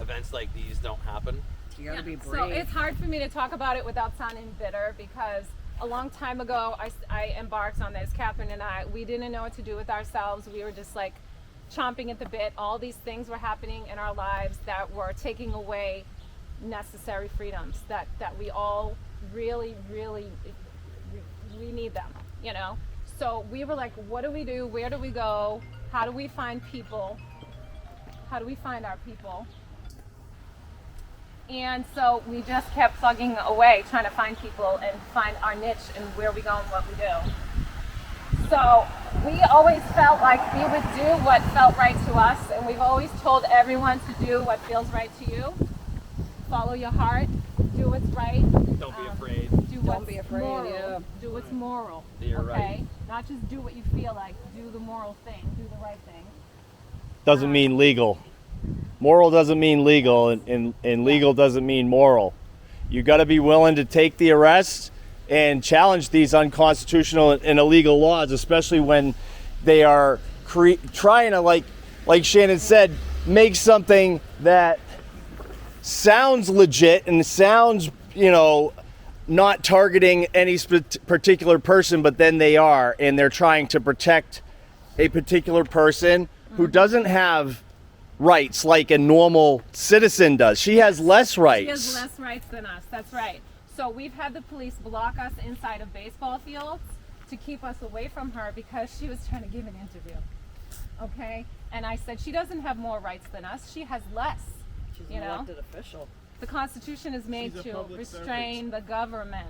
events like these don't happen. You gotta be brave. So it's hard for me to talk about it without sounding bitter, because a long time ago I embarked on this. Catherine and I, we didn't know what to do with ourselves. We were just like chomping at the bit. All these things were happening in our lives that were taking away necessary freedoms that we all really, really, we need them, you know? So we were like, what do we do? Where do we go? How do we find people? How do we find our people? And so we just kept plugging away, trying to find people and find our niche and where we go and what we do. So we always felt like we would do what felt right to us, and we've always told everyone to do what feels right to you. Follow your heart, do what's right. Don't be afraid. Don't be afraid, moral. yeah. Do what's moral, You're okay? right. Not just do what you feel like, do the moral thing, do the right thing. Doesn't mean legal. Moral doesn't mean legal, and legal doesn't mean moral. You got to be willing to take the arrest and challenge these unconstitutional and illegal laws, especially when they are trying to, like Shannon said, make something that sounds legit and sounds, you know, not targeting any particular person, but then they are, and they're trying to protect a particular person who doesn't have rights like a normal citizen does. She has less rights. She has less rights than us, that's right. So we've had the police block us inside of baseball fields to keep us away from her because she was trying to give an interview, okay? And I said, she doesn't have more rights than us, she has less. She's you an know? elected official. The Constitution is made She's a to public restrain the government,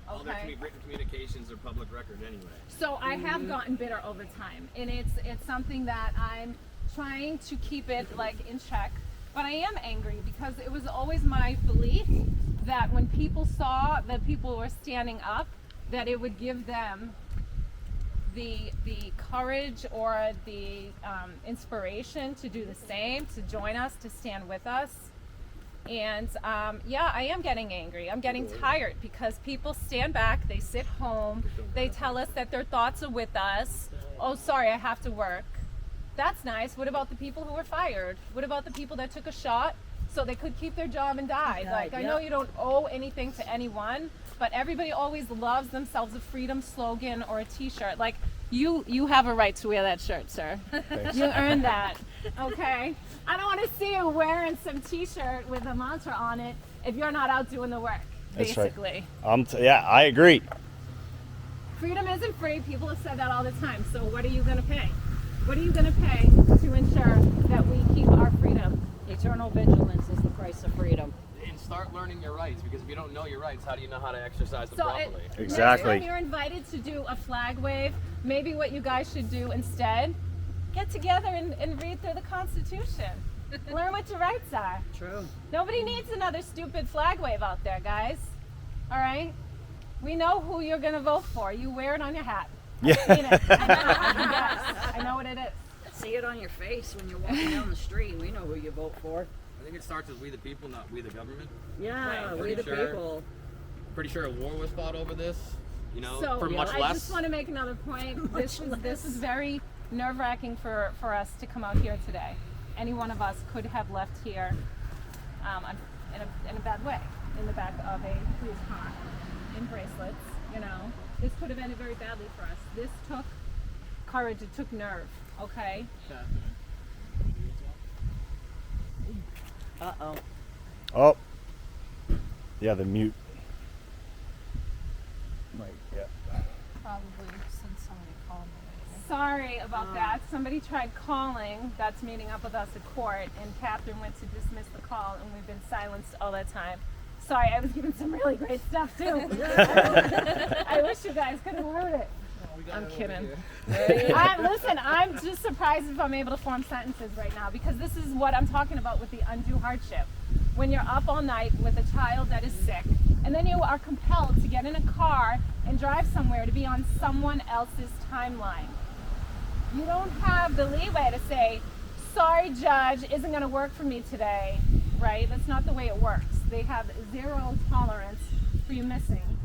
All their okay? written communications are public record anyway. So I have gotten bitter over time, and it's something that I'm trying to keep it like in check, but I am angry because it was always my belief that when people saw that people were standing up, that it would give them the courage or the inspiration to do the same, to join us, to stand with us. And yeah, I am getting angry. I'm getting tired because people stand back, they sit home, they tell us that their thoughts are with us. Oh, sorry, I have to work. That's nice. What about the people who were fired? What about the people that took a shot so they could keep their job and died? Like, I know you don't owe anything to anyone, but everybody always loves themselves a freedom slogan or a t-shirt. Like, you have a right to wear that shirt, sir. You earned that, okay? I don't want to see you wearing some t-shirt with a mantra on it if you're not out doing the work, That's basically. right. Yeah, I agree. Freedom isn't free. People have said that all the time. So what are you going to pay? What are you going to pay to ensure that we keep our freedom? Eternal vigilance is the price of freedom. And start learning your rights, because if you don't know your rights, how do you know how to exercise them So properly? Exactly. Next time you're invited to do a flag wave, maybe what you guys should do instead, get together and read through the Constitution. Learn what your rights are. True. Nobody needs another stupid flag wave out there, guys. All right? We know who you're going to vote for. You wear it on your hat. Yeah. I've seen it. I know what it is. See it on your face when you're walking down the street. We know who you vote for. I think it starts with we the people, not we the government. Yeah, we Pretty the sure. people. Pretty sure a war was fought over this, you know, So for much I less. just want to make another point. This is very nerve-wracking for us to come out here today. Any one of us could have left here in a bad way, in the back of a police car, in bracelets. You know, this could have ended very badly for us. This took courage. It took nerve. Okay. Uh-oh. Oh. Yeah, the mute. Right, yeah. Probably since somebody called me. Sorry about that. Somebody tried calling. That's meeting up with us at court, and Catherine went to dismiss the call, and we've been silenced all that time. Sorry, I was giving some really great stuff too. I wish you guys could have heard it. I'm kidding. Listen, I'm just surprised if I'm able to form sentences right now, because this is what I'm talking about with the undue hardship. When you're up all night with a child that is sick, and then you are compelled to get in a car and drive somewhere to be on someone else's timeline. You don't have the leeway to say, sorry, judge, isn't going to work for me today, right? That's not the way it works. They have zero tolerance for you missing.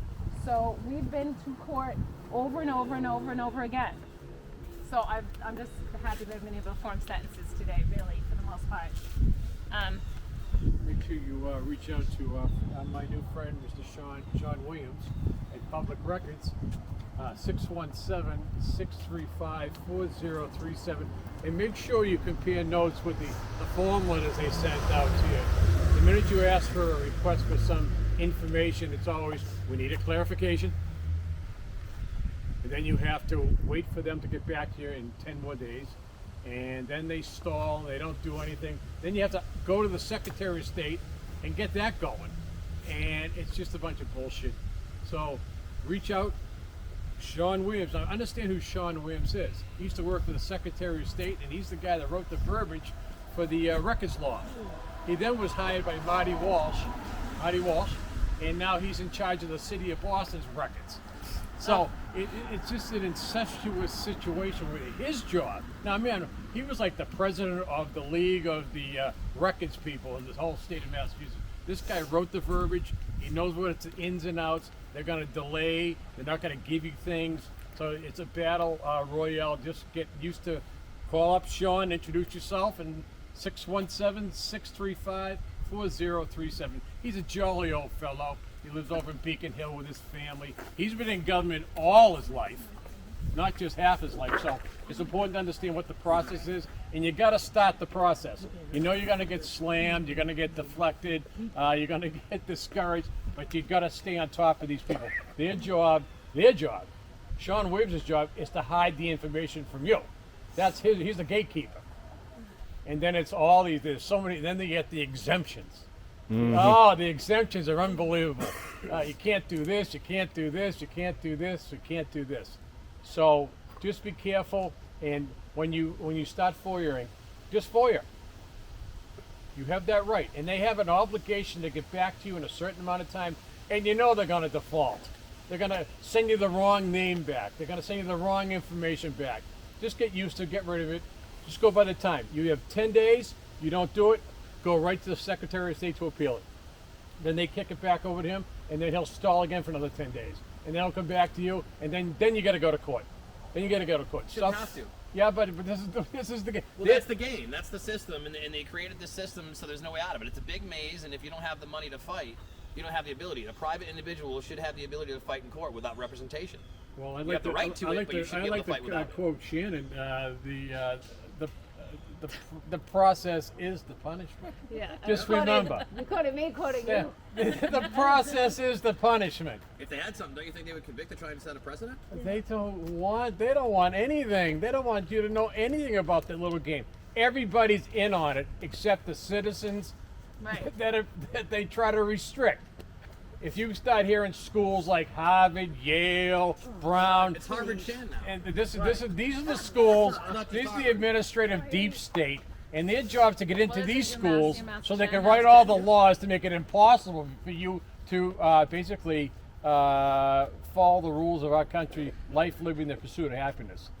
So we've been to court over and over and over and over again. So I'm just happy that I've been able to form sentences today, really, for the most part. Make sure you reach out to my new friend, Mr. Sean Williams, at Public Records, 617-635-4037, and make sure you compare notes with the form letters they sent out to you. The minute you ask for a request for some information, it's always, we need a clarification, and then you have to wait for them to get back to you in 10 more days, and then they stall, they don't do anything. Then you have to go to the Secretary of State and get that going, and it's just a bunch of bullshit. So reach out. Sean Williams, now understand who Sean Williams is. He used to work for the Secretary of State, and he's the guy that wrote the verbiage for the records law. He then was hired by Marty Walsh, and now he's in charge of the city of Boston's records. So it's just an incestuous situation with his job. Now, man, he was like the president of the League of the Records people in the whole state of Massachusetts. This guy wrote the verbiage. He knows what its ins and outs. They're going to delay. They're not going to give you things. So it's a battle royale. Just get used to call up Sean, introduce yourself, and 617-635-4037. He's a jolly old fellow. He lives over in Beacon Hill with his family. He's been in government all his life, not just half his life. So it's important to understand what the process is, and you got to start the process. You know you're going to get slammed, you're going to get deflected, you're going to get discouraged, but you got to stay on top of these people. Their job, Sean Williams' job is to hide the information from you. That's he's the gatekeeper. And then it's all these, there's so many, then they get the exemptions. Mm-hmm. Oh, the exemptions are unbelievable. You can't do this, you can't do this, you can't do this, you can't do this. So just be careful, and when you start FOIAing, just FOIA. You have that right, and they have an obligation to get back to you in a certain amount of time, and you know they're going to default. They're going to send you the wrong name back. They're going to send you the wrong information back. Just get used to it, get rid of it. Just go by the time. You have 10 days, you don't do it, go right to the Secretary of State to appeal it. Then they kick it back over to him, and then he'll stall again for another 10 days. And then he'll come back to you, and then you got to go to court. Then you got to go to court. Shouldn't have to. Yeah, but this is the game. Well, that's the game. That's the system, and they created the system so there's no way out of it. It's a big maze, and if you don't have the money to fight, you don't have the ability. A private individual should have the ability to fight in court without representation. Well, You have the right to it, but you should be able to fight without it. quote Shannon. The process is the punishment. Yeah. Just remember. You quoted me, quoting Yeah. you. The process is the punishment. If they had something, don't you think they would convict to try and set a precedent? They don't want anything. They don't want you to know anything about that little game. Everybody's in on it except the citizens Right. that they try to restrict. If you start hearing schools like Harvard, Yale, Brown, It's Harvard Shan now. and these are the schools, these are the administrative deep state, and their job is to get into Well, these isn't your schools master so they can master write all the laws to make it impossible for you to basically follow the rules of our country, life, living, the pursuit of happiness.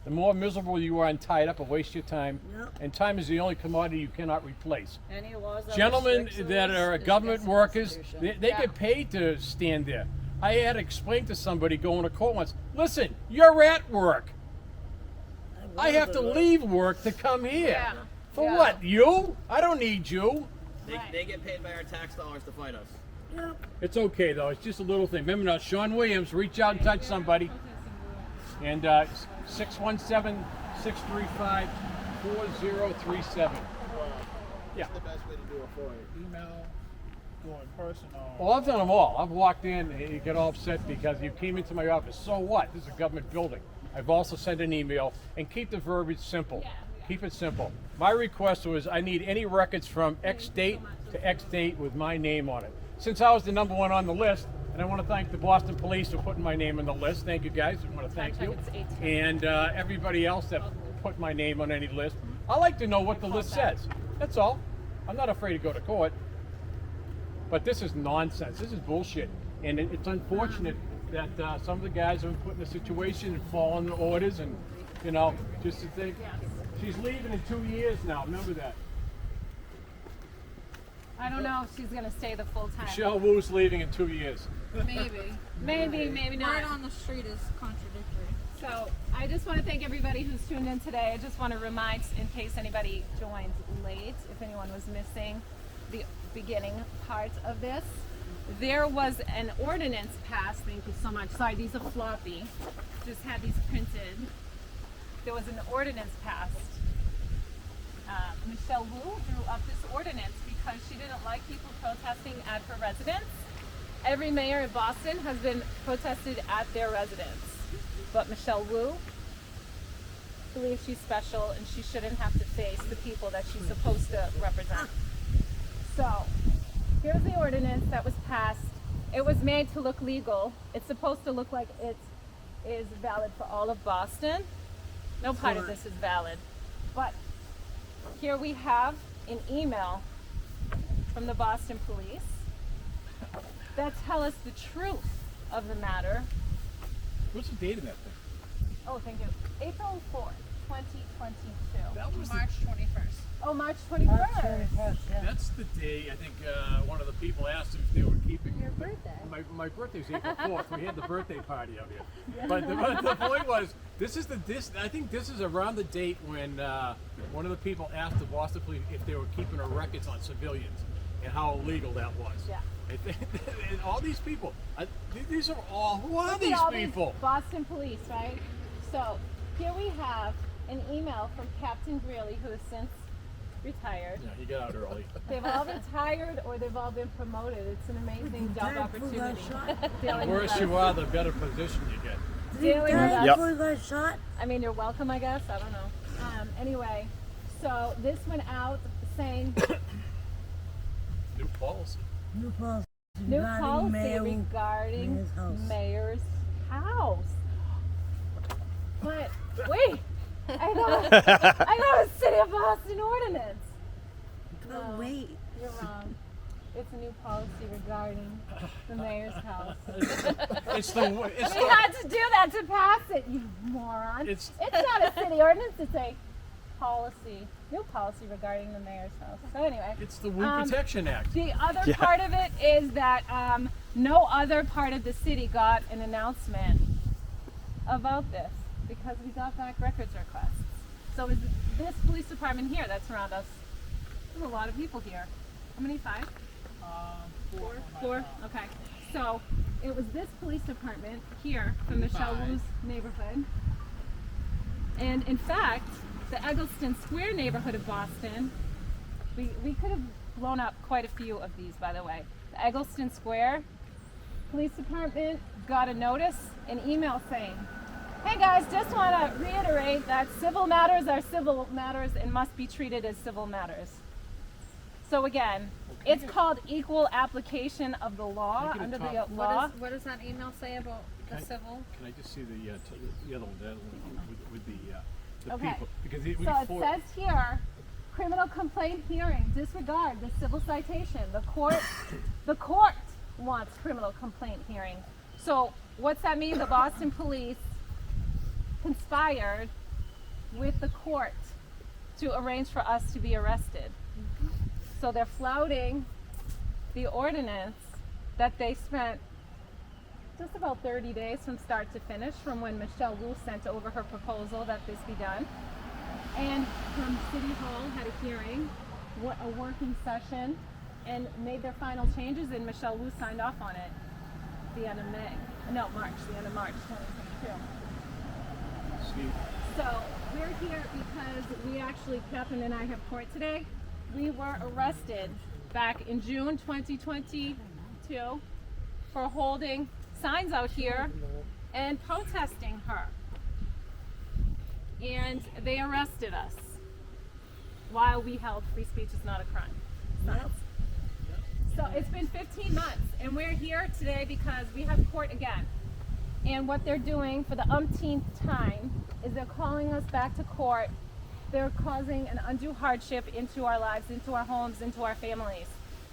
The more miserable you are and tied up and waste your time, Yep. and time is the only commodity you cannot replace. Any laws that Gentlemen restricts that those are is government against the workers, Constitution. they get paid to stand there. I had to explain to somebody going to court once, listen, you're at work. I have to leave work to come here. Yeah. For Yeah. what? You? I don't need you. They get paid by our tax dollars to fight us. Yep. It's okay though. It's just a little thing. Remember now, Sean Williams, reach out and touch somebody. And 617-635-4037. Yeah. What's the best way to do it for you? Email, go in person, or Well, I've done them all. I've walked in and you get all upset because you came into my office. So what? This is a government building. I've also sent an email and keep the verbiage simple. Keep it simple. My request was I need any records from X date to X date with my name on it. Since I was the number one on the list, and I want to thank the Boston Police for putting my name on the list. Thank you guys. I want to thank you. And everybody else that put my name on any list. I like to know what the list says. That's all. I'm not afraid to go to court. But this is nonsense. This is bullshit. And it's unfortunate that some of the guys have been put in a situation and following the orders and, just to think. She's leaving in 2 years now. Remember that. I don't know if she's gonna stay the full time. Michelle Wu's leaving in 2 years. Maybe. Maybe not. Word on the street is contradictory. So I just want to thank everybody who's tuned in today. I just want to remind, in case anybody joined late, if anyone was missing the beginning part of this, there was an ordinance passed. Thank you so much. Sorry, these are floppy. Just had these printed. There was an ordinance passed. Michelle Wu drew up this ordinance because she didn't like people protesting at her residence. Every mayor in Boston has been protested at their residence. But Michelle Wu believes she's special and she shouldn't have to face the people that she's supposed to represent. So, here's the ordinance that was passed. It was made to look legal. It's supposed to look like it is valid for all of Boston. No part of this is valid. But here we have an email from the Boston police that tell us the truth of the matter. What's the date of that thing? Oh, thank you. April 4th, 2022. That was March 21st. Oh, March 21st. That's the day I think one of the people asked if they were keeping Your birthday. My birthday's April 4th. We had the birthday party out here. But the point was, I think this is around the date when one of the people asked the Boston police if they were keeping a records on civilians and how illegal that was. Yeah. And all these people, these are all, who are Look at these all people? These Boston police, right? So here we have an email from Captain Greeley, who has since retired. Yeah, he got out early. They've all retired or they've all been promoted. It's an amazing job opportunity. The Dealing worse with you us. are, the better position you get. Dealing with us. Yep. Before he got shot? I mean, you're welcome, I guess. I don't know. Anyway, so this went out saying New policy. New policy. new regarding policy mayor- regarding mayor's house. mayor's house. But wait, I know a City of Boston ordinance. But wait. You're wrong. It's a new policy regarding the mayor's house. It's the We had to do that to pass it, you moron. It's- It's not a city ordinance, it's a policy, new policy regarding the mayor's house. So anyway. it's the Wound Protection Act. The other part of it is that no other part of the city got an announcement about this. because we got back records requests. So is this police department here that's around us? There's a lot of people here. How many? 5? Four? Okay. So it was this police department here from Michelle Wu's neighborhood. And in fact, the Eggleston Square neighborhood of Boston, we could have blown up quite a few of these, by the way. The Eggleston Square Police Department got a notice, an email saying, hey guys, just want to reiterate that civil matters are civil matters and must be treated as civil matters. So again, it's called equal application of the law under the law. What does that email say about the civil? Can I just see the other one, with the Okay. people? Because So it says here, criminal complaint hearing, disregard the civil citation. The court wants criminal complaint hearing. So what's that mean? The Boston police conspired with the court to arrange for us to be arrested. So they're flouting the ordinance that they spent just about 30 days from start to finish from when Michelle Wu sent over her proposal that this be done. And from City Hall had a hearing, a working session, and made their final changes, and Michelle Wu signed off on it the end of the end of March 2022. So we're here because Catherine and I have court today. We were arrested back in June 2022 for holding signs out here and protesting her. And they arrested us while we held free speech is not a crime signs. So it's been 15 months and we're here today because we have court again. And what they're doing for the umpteenth time is they're calling us back to court. They're causing an undue hardship into our lives, into our homes, into our families.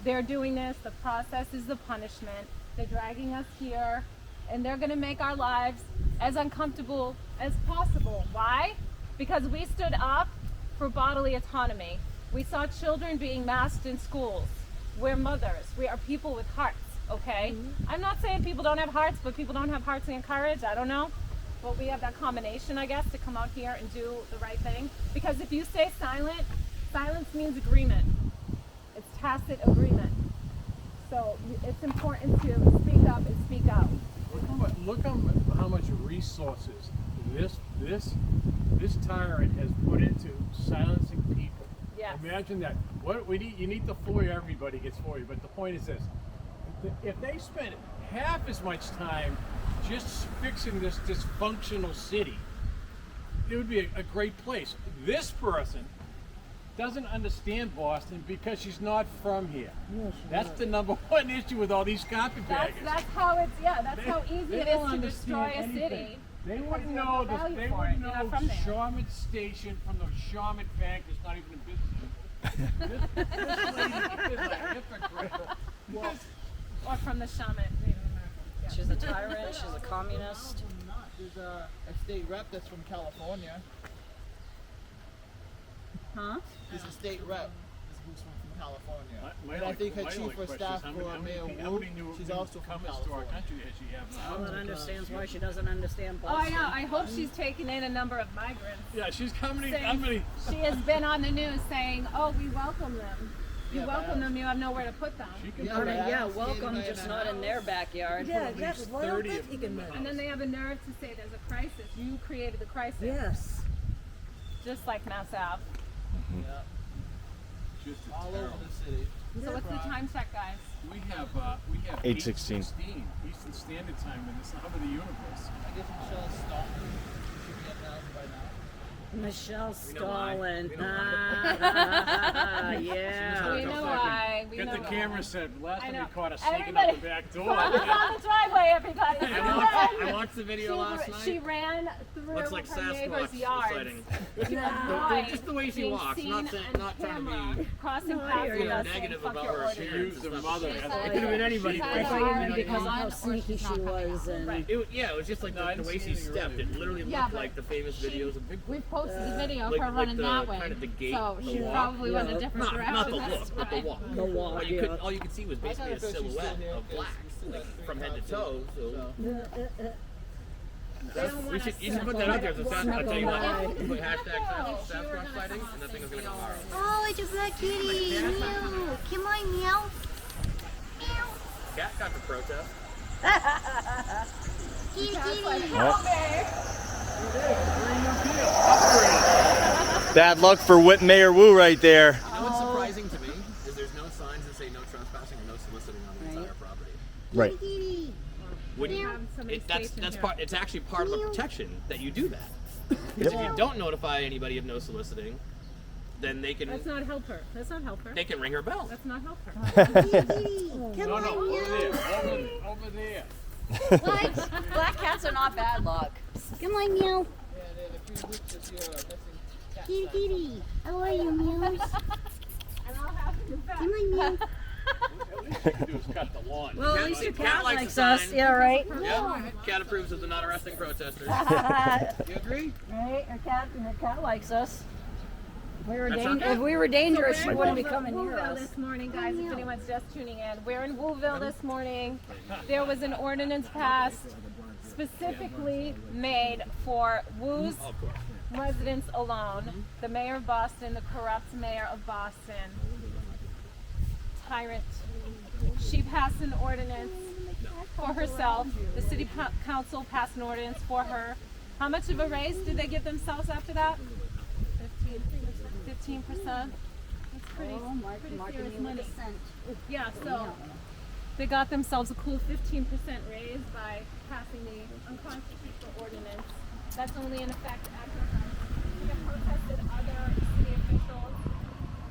They're doing this, the process is the punishment. They're dragging us here, and they're gonna make our lives as uncomfortable as possible. Why? Because we stood up for bodily autonomy. We saw children being masked in schools. We're mothers, we are people with hearts, okay? I'm not saying people don't have hearts, but people don't have hearts and courage, I don't know. But we have that combination, I guess, to come out here and do the right thing. Because if you stay silent, silence means agreement. It's tacit agreement. So it's important to speak up and speak out. Look how much resources this tyrant has put into silencing people. Yes. Imagine that. You need to FOIA, everybody gets FOIA, but the point is this. If they spent half as much time just fixing this dysfunctional city, it would be a great place. This person doesn't understand Boston because she's not from here. That's the number one issue with all these carpetbaggers. That's how easy it is to destroy a city. They wouldn't know Shawmut Station from the Shawmut Bank is not even in business. This lady is a hypocrite. Or from the shaman. She's a tyrant, she's a communist. There's a state rep that's from California. Huh? There's a state rep who's from California. My And I think her only chief of question staff is how for many Mayor new Wu, she's also from comers to our California. country does she have? All that understands why she doesn't understand Oh, I Boston. know. I hope she's taken in a number of migrants. Yeah, she's coming. Saying- She has been on the news saying, "Oh, we welcome them. You Yeah, welcome them. You have nowhere to put them." She can Yeah, put but in- I don't see welcome, anybody just in not the in their house. backyard. Yeah, exactly. Why don't 30 they of take them. him And then they have a nerve to say there's a crisis. You created the crisis. Yes. Just like Mass Ave. Yeah, Just a all over terrible. the city. So what's the time check, guys? We have 8:16. 8:16 Eastern Standard Time in this hub of the universe. I guess Michelle's stalking. Should be at 9 by now. Michelle We know why. Stalin. We know Yeah. We know why. We Get know the why. camera set. Last I time know. we caught her sneaking Everybody- out the back door. From the driveway, everybody. I watched the video last night. She ran through Looks like her neighbor's Sasquatch yard. sighting. Just the way she walks, not trying to be crossing paths with us negative saying, "Fuck about your her ordinance." She appearance. used her mother as It a could have been anybody. She's but- had Even already because of on, how or sneaky she's she not coming was out. and Right. Yeah, it was just like No, I the didn't way see she anything stepped. really. It literally Yeah, looked but like the famous videos of Bigfoot. We've posted the video Like- of her like running the- that way, kind of the gait, so the she walk. probably went a different direction. Not the That's look, but the fine. walk. the walk. All you could see was basically a silhouette of black, like from head to toe. So You should put that out there. So I'll tell you what. Put hashtag Sasquatch sighting, and nothing is going to go viral. Oh, it's a black kitty. Meow. Come on, meow. Meow. Cat got to protest. Kitty, kitty. Bad luck for Mayor Wu right there. You know what's surprising to me is there's no signs that say no trespassing or no soliciting on the entire property. Right. Kitty. It's actually part of the protection that you do that. Because if you don't notify anybody of no soliciting, then they can Let's not help her. Let's not help her. they can ring her bell. Let's not help her. Kitty. Come No, on, over meow. there. Over there. What? Black cats are not bad luck. Come on, meow. Yeah, there's a few weeks this year missing cat Kitty, sightings. kitty. How are you, meows? Come on, meow. At least you can do is cut the lawn. Well, Cat- at least your cat cat likes likes the us. sign. Yeah, right. Yep. Cat approves of the not arresting protesters. You agree? Right, your cat likes us. If we were, That's dang- okay. if we were dangerous, So she we're in wouldn't be coming near Wooville us. this morning, guys, if anyone's just tuning in. We're in Wooville this morning. There was an ordinance passed specifically made for Wu's residents alone. The mayor of Boston, the corrupt mayor of Boston, tyrant. She passed an ordinance for herself. The city council passed an ordinance for her. How much of a raise did they give themselves after that? 15%. That's pretty, pretty serious money. Yeah, so they got themselves a cool 15% raise by passing the unconstitutional ordinance. That's only in effect after we have protested other city officials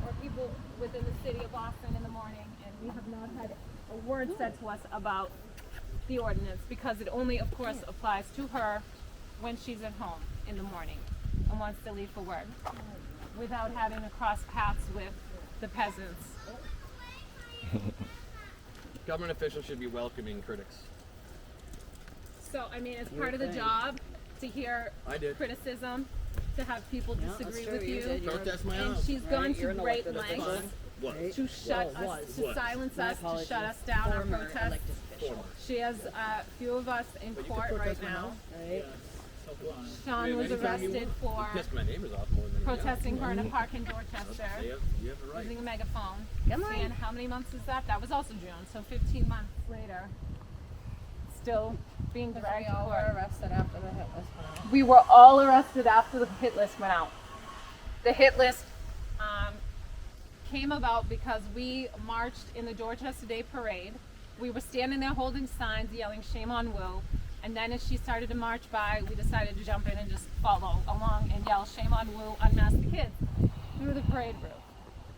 or people within the city of Boston in the morning, and we have not had a word said to us about the ordinance because it only, of course, applies to her when she's at home in the morning and wants to leave for work without having to cross paths with the peasants. Government officials should be welcoming critics. So, I mean, it's part of the job to hear I did. criticism, to have people disagree true, with you you. did. Protest my And own. she's gone to You're an great elected lengths official. What? to shut us, to Was. silence My us, to apologies. shut us down our Former protests. elected official. She has a few of us in But you court can right protest my now. house. Right? So blind. Sean was Anytime you arrested want. for Pissed my neighbors off more than protesting her in a park in Dorchester, You have the right. using a megaphone. Come on. And how many months is that? That was also June, so 15 months later. Still being We dragged to all court. were arrested after the hit list went out. We were all arrested after the hit list went out. The hit list came about because we marched in the Dorchester Day Parade. We were standing there holding signs yelling "Shame on Will," and then as she started to march by, we decided to jump in and just follow along and yell "Shame on Will, unmask the kids" through the parade route.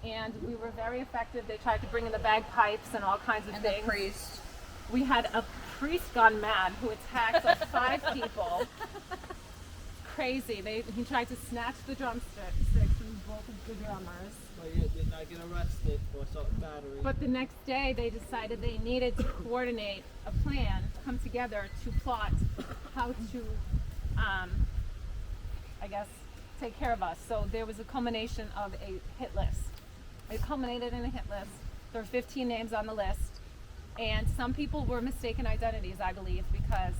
And we were very effective. They tried to bring in the bagpipes and all kinds of And the things. priest. We had a priest gone mad who attacked like 5 people. Crazy. He tried to snatch the drumsticks from both of the drummers. But you did not get arrested for assault and battery. But the next day they decided they needed to coordinate a plan, come together to plot how to, I guess, take care of us. So there was a culmination of a hit list. It culminated in a hit list. There were 15 names on the list. And some people were mistaken identities, I believe, because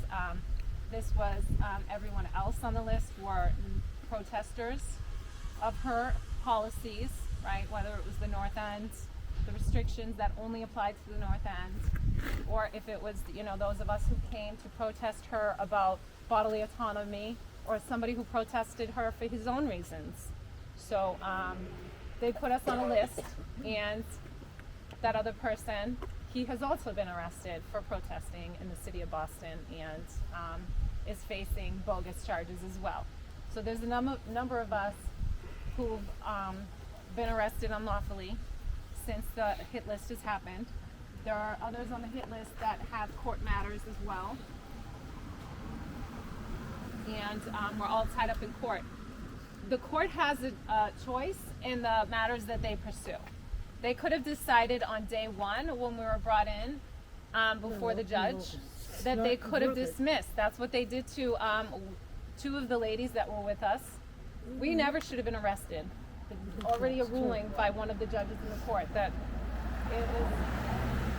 this was everyone else on the list were protesters of her policies, right? Whether it was the North End, the restrictions that only applied to the North End, or if it was, those of us who came to protest her about bodily autonomy, or somebody who protested her for his own reasons. So they put us on a list, and that other person, he has also been arrested for protesting in the city of Boston and is facing bogus charges as well. So there's a number of us who've been arrested unlawfully since the hit list has happened. There are others on the hit list that have court matters as well. And we're all tied up in court. The court has a choice in the matters that they pursue. They could have decided on day one when we were brought in before the judge that they could have dismissed. That's what they did to 2 of the ladies that were with us. We never should have been arrested. Already a ruling by one of the judges in the court that it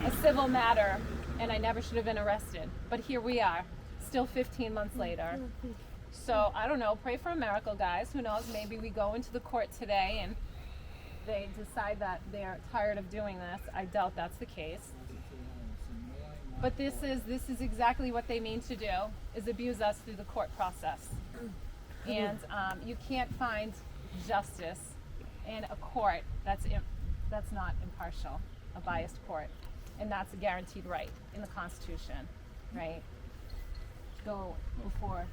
was a civil matter and I never should have been arrested. But here we are, still 15 months later. So I don't know, pray for a miracle, guys. Who knows, maybe we go into the court today and they decide that they're tired of doing this. I doubt that's the case. But this is exactly what they mean to do, is abuse us through the court process. And you can't find justice in a court that's not impartial, a biased court. And that's a guaranteed right in the Constitution, right? Go before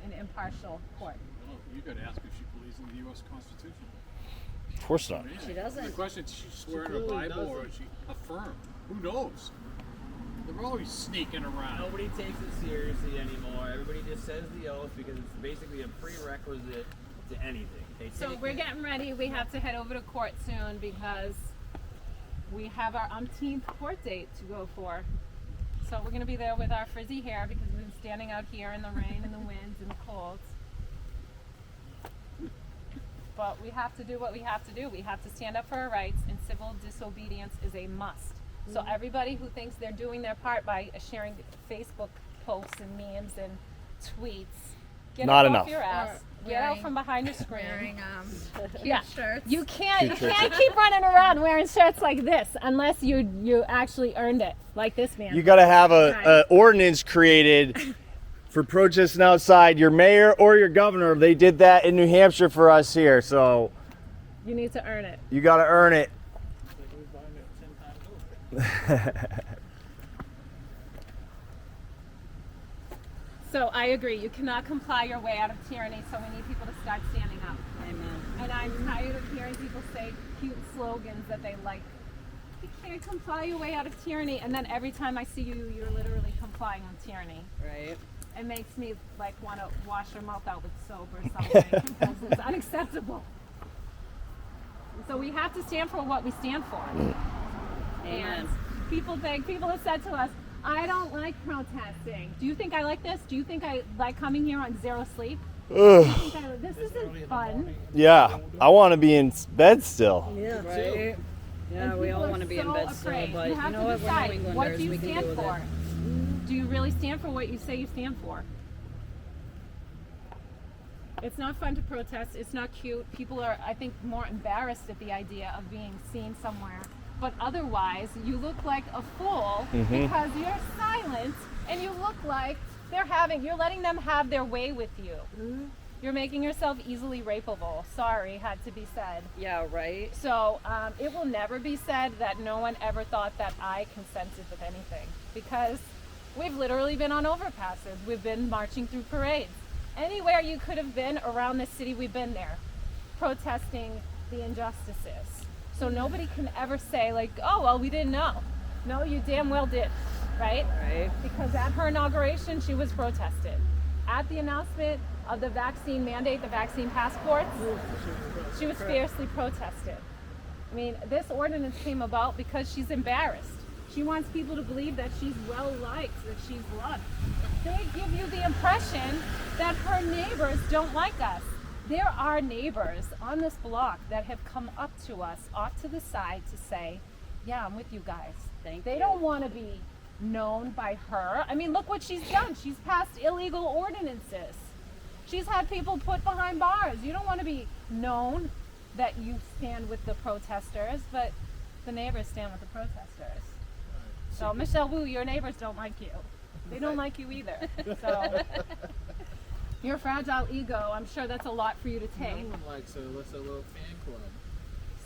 an impartial court. Well, you got to ask if she believes in the U.S. Constitution. Of course not. She doesn't. The question is, she swear in her Bible or is she affirmed? Who knows? They're always sneaking around. Nobody takes it seriously anymore. Everybody just says the oath because it's basically a prerequisite to anything. So we're getting ready. We have to head over to court soon because we have our umpteenth court date to go for. So we're going to be there with our frizzy hair because we've been standing out here in the rain and the winds and the colds. But we have to do what we have to do. We have to stand up for our rights, and civil disobedience is a must. So everybody who thinks they're doing their part by sharing Facebook posts and memes and tweets, get Not up enough. off your ass. Get out from behind your screen. Wearing cute Yeah. shirts. You can't Cute shirts. keep running around wearing shirts like this unless you actually earned it, like this man. You got to have a ordinance created for protesting outside. Your mayor or your governor, they did that in New Hampshire for us here. So You need to earn it. you got to earn it. So I agree. You cannot comply your way out of tyranny. So we need people to start standing up. Amen. And I'm tired of hearing people say cute slogans that they like. You can't comply your way out of tyranny. And then every time I see you, you're literally complying on tyranny. Right. It makes me like want to wash your mouth out with soap or something because it's unacceptable. So we have to stand for what we stand for. Amen. And people have said to us, I don't like protesting. Do you think I like this? Do you think I like coming here on zero sleep? Ugh. This isn't fun. Yeah, I want to be in bed still. Yeah. Right. Yeah, And we people all are want to be in so bed afraid. still, but you you have know to what? We're decide, New what Englanders. do you We can stand deal with for? it. Do you really stand for what you say you stand for? It's not fun to protest. It's not cute. People are, I think, more embarrassed at the idea of being seen somewhere. But otherwise, you look like a fool because you're silent and you look like you're letting them have their way with you. You're making yourself easily rapeable. Sorry, had to be said. Yeah, right. So it will never be said that no one ever thought that I consented with anything because we've literally been on overpasses. We've been marching through parades. Anywhere you could have been around the city, we've been there protesting the injustices. So nobody can ever say like, oh, well, we didn't know. No, you damn well did, right? Right. Because at her inauguration, she was protested. At the announcement of the vaccine mandate, the vaccine passports, she was fiercely protested. I mean, this ordinance came about because she's embarrassed. She wants people to believe that she's well-liked, that she's loved. They give you the impression that her neighbors don't like us. There are neighbors on this block that have come up to us off to the side to say, yeah, I'm with you guys. They don't want to be known by her. I mean, look what she's done. She's passed illegal ordinances. She's had people put behind bars. You don't want to be known that you stand with the protesters, but the neighbors stand with the protesters. So, Michelle Wu, your neighbors don't like you. They don't like you either. So, your fragile ego, I'm sure that's a lot for you to take. No one likes her. What's a little fan club?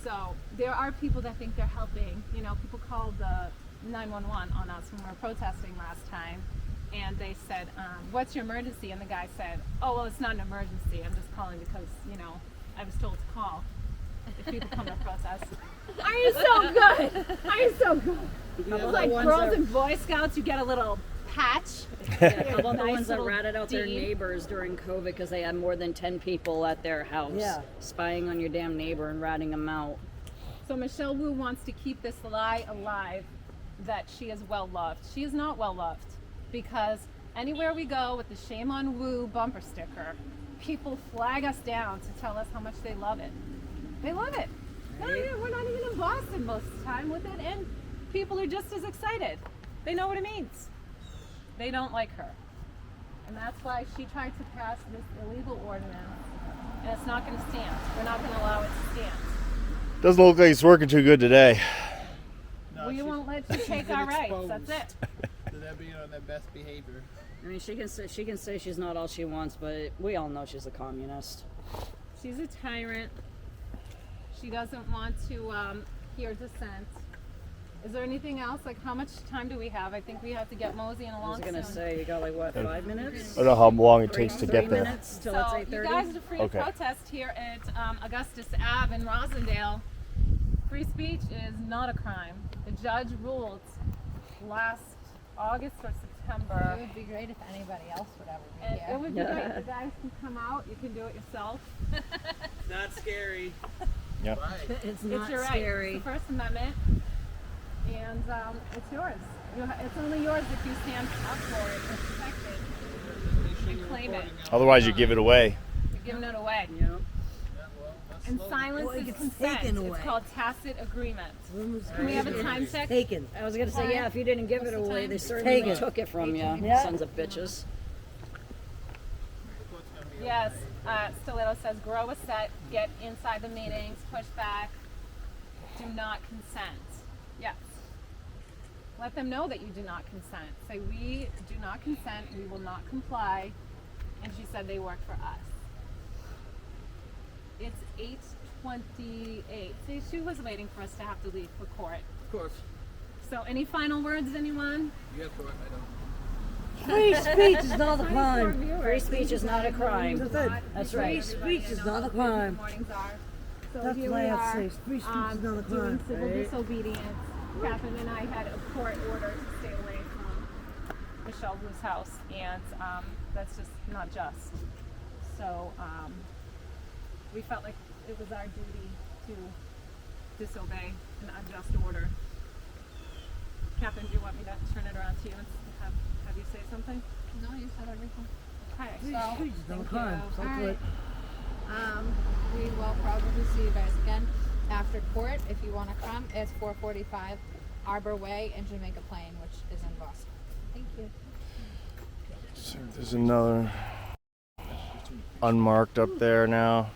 So there are people that think they're helping. You know, people called the 911 on us when we were protesting last time, and they said, what's your emergency? And the guy said, oh, well, it's not an emergency. I'm just calling because, you know, I was told to call if people come to protest. Are you so good? Are you so good? It's like Girls and Boy Scouts, you get a little patch. Yeah, how about the Nice ones that little ratted out their deed. neighbors during COVID because they had more than 10 people at their house spying on your damn neighbor and ratting them out? So Michelle Wu wants to keep this lie alive that she is well loved. She is not well loved because anywhere we go with the Shame on Wu bumper sticker, people flag us down to tell us how much they love it. They love it. We're not even in Boston most of the time with it, and people are just as excited. They know what it means. They don't like her. And that's why she tried to pass this illegal ordinance. And it's not going to stand. We're not going to allow it to stand. Doesn't look like it's working too good today. No, We she's- won't let you take our rights. That's it. So they're being on their best behavior. I mean, she can say she's not all she wants, but we all know she's a communist. She's a tyrant. She doesn't want to hear dissent. Is there anything else? Like, how much time do we have? I think we have to get moseying I along was gonna soon. say you got like what, 5 minutes? I don't know how long it takes to 3 get there. minutes till So it's you 8:30. guys are free Okay. to protest here at Augustus Ave in Rosendale. Free speech is not a crime. The judge ruled last August or It September. would be great if anybody else would ever be And here. it would be great. The guys can come out. You can do it yourself. Not scary. Yep. Right. It's It's your right. scary. It's the First Amendment, and it's yours. It's only yours if you stand up for it and protect it and claim it. Otherwise, you give it away. You're giving it away. Yeah. Yeah, well, that's And slowly- silence Well, it is gets consent. taken It's away. called tacit agreement. Room's Can we have a time check? taken. I was gonna say, yeah, if you didn't give it What's the away, time? they certainly Take it. took it from you, Yeah. sons of bitches. the court's gonna be Yes. open. Stiletto says grow a set, get inside the meetings, push back, do not consent. Yes. Let them know that you do not consent. Say we do not consent, we will not comply. And she said they work for us. It's 8:28. See, she was waiting for us to have to leave for court. Of course. So any final words, anyone? You have court, I don't. Free speech is not a crime. Free speech is not a crime. That's it. That's Free right. speech is not a crime. Mornings are. So That's here why we I are, say free speech is not a doing crime. civil Right. disobedience. Catherine and I had a court order to stay away from Michelle Blue's house, and that's just not just. So we felt like it was our duty to disobey an unjust order. Catherine, do you want me to turn it around to you and have you say something? No, you said everything. Okay. Free So speech is not a thank crime. you. So All good. right. We will probably see you guys again after court. If you want to come, it's 445 Arbor Way in Jamaica Plain, which is in Boston. Thank you. So there's another unmarked up there now.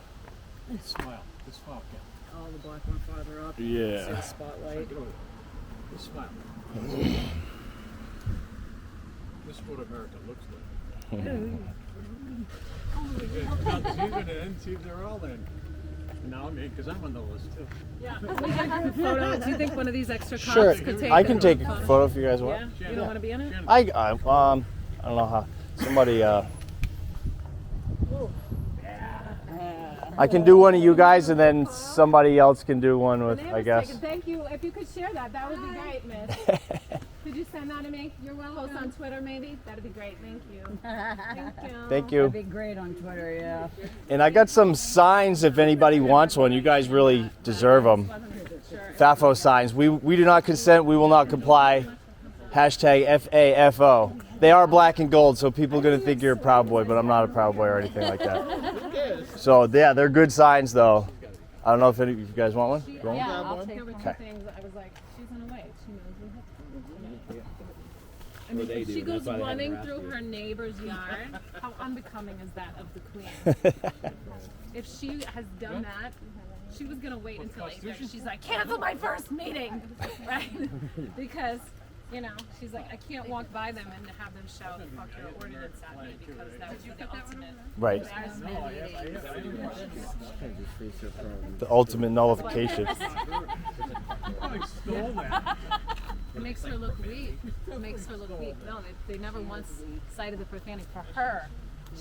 Smile. Just smile, Ken. Oh, the black one farther up. Yeah. See the spotlight. Just smile. This is what America looks like. See if they're all in. No, I mean, because I'm on the list too. Yeah. Photo. Do you think one of these extra cops Sure, could take I can a take a photo? photo if you guys want. Yeah. You don't want to be in it? I don't know how. Somebody I can do one of you guys, and then somebody else can do one with, I Bananas guess. taken. Thank you. If you could share that, that would be great, Miss. Could you send that to me? You're welcome. Post on Twitter, maybe. That'd be great. Thank you. Thank you. Thank you. That'd be great on Twitter, yeah. And I got some signs if anybody wants one. You guys really deserve them. FAFO signs. We do not consent. We will not comply. Hashtag FAFO. They are black and gold, so people are going to think you're a Proud Boy, but I'm not a Proud Boy or anything like that. So, yeah, they're good signs, though. I don't know if any of you guys want one? You want one? Yeah, I'll take There were two Okay. things. I was like, she's in a way. She knows we have. I mean, if she goes running through her neighbor's yard, how unbecoming is that of the queen? If she has done that, she was gonna wait until 8:30. She's like, cancel my first meeting, right? Because, you know, she's like, I can't walk by them and have them shout "fuck your ordinance" at me because that would be the ultimate Right. embarrassment. The ultimate nullification. I stole that. It makes her look weak. It makes her look weak. No, they never once cited the profanity for her.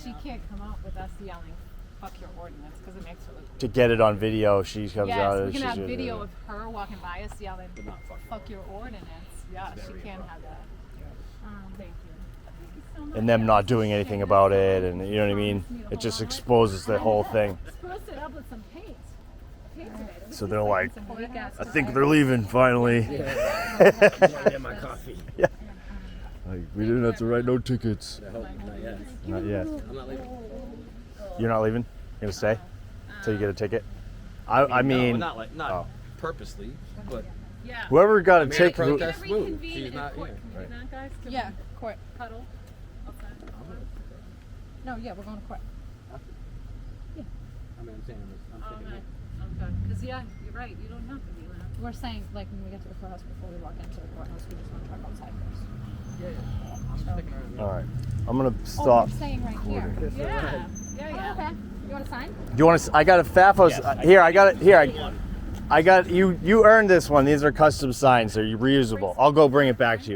She can't come out with us yelling "fuck your ordinance" because it makes her look. To get it on video, she comes out. Yes, and we can she's have just- video of her walking by us yelling "fuck your ordinance." Yeah, she can have that. Thank you. Thank you so much. and them not doing anything about it, and you know what I mean? It just exposes the whole thing. Spruce it up with some paint. Paint today. It was So just they're like, some weak-ass I think they're leaving finally. Get my coffee. Yeah. Like, we didn't have to write no tickets. Not yet. Not yet. I'm not leaving. You're not leaving? You're gonna stay till you get a ticket? I mean, no, not oh. purposely, but Yeah. whoever got a made a ticket. protest. We're move. reconvene She's in not court. here. Can we do that, guys? Can Yeah, we court. cuddle outside? No, yeah, we're going to court. I mean, I'm saying I'm Oh, thinking. okay. Because yeah, you're right. You don't have to be there. We're saying, like, when we get to the courthouse, before we walk into the courthouse, we just want to park outside first. Yeah, yeah. I'm sticking around. All right. I'm gonna Oh, stop. you're saying right here. Yeah. Oh, Yeah. okay. You want to sign? Do you want to? I got a Fafos here. I got it here. I got you. You earned this one. These are custom signs. They're reusable. I'll go bring it back to you.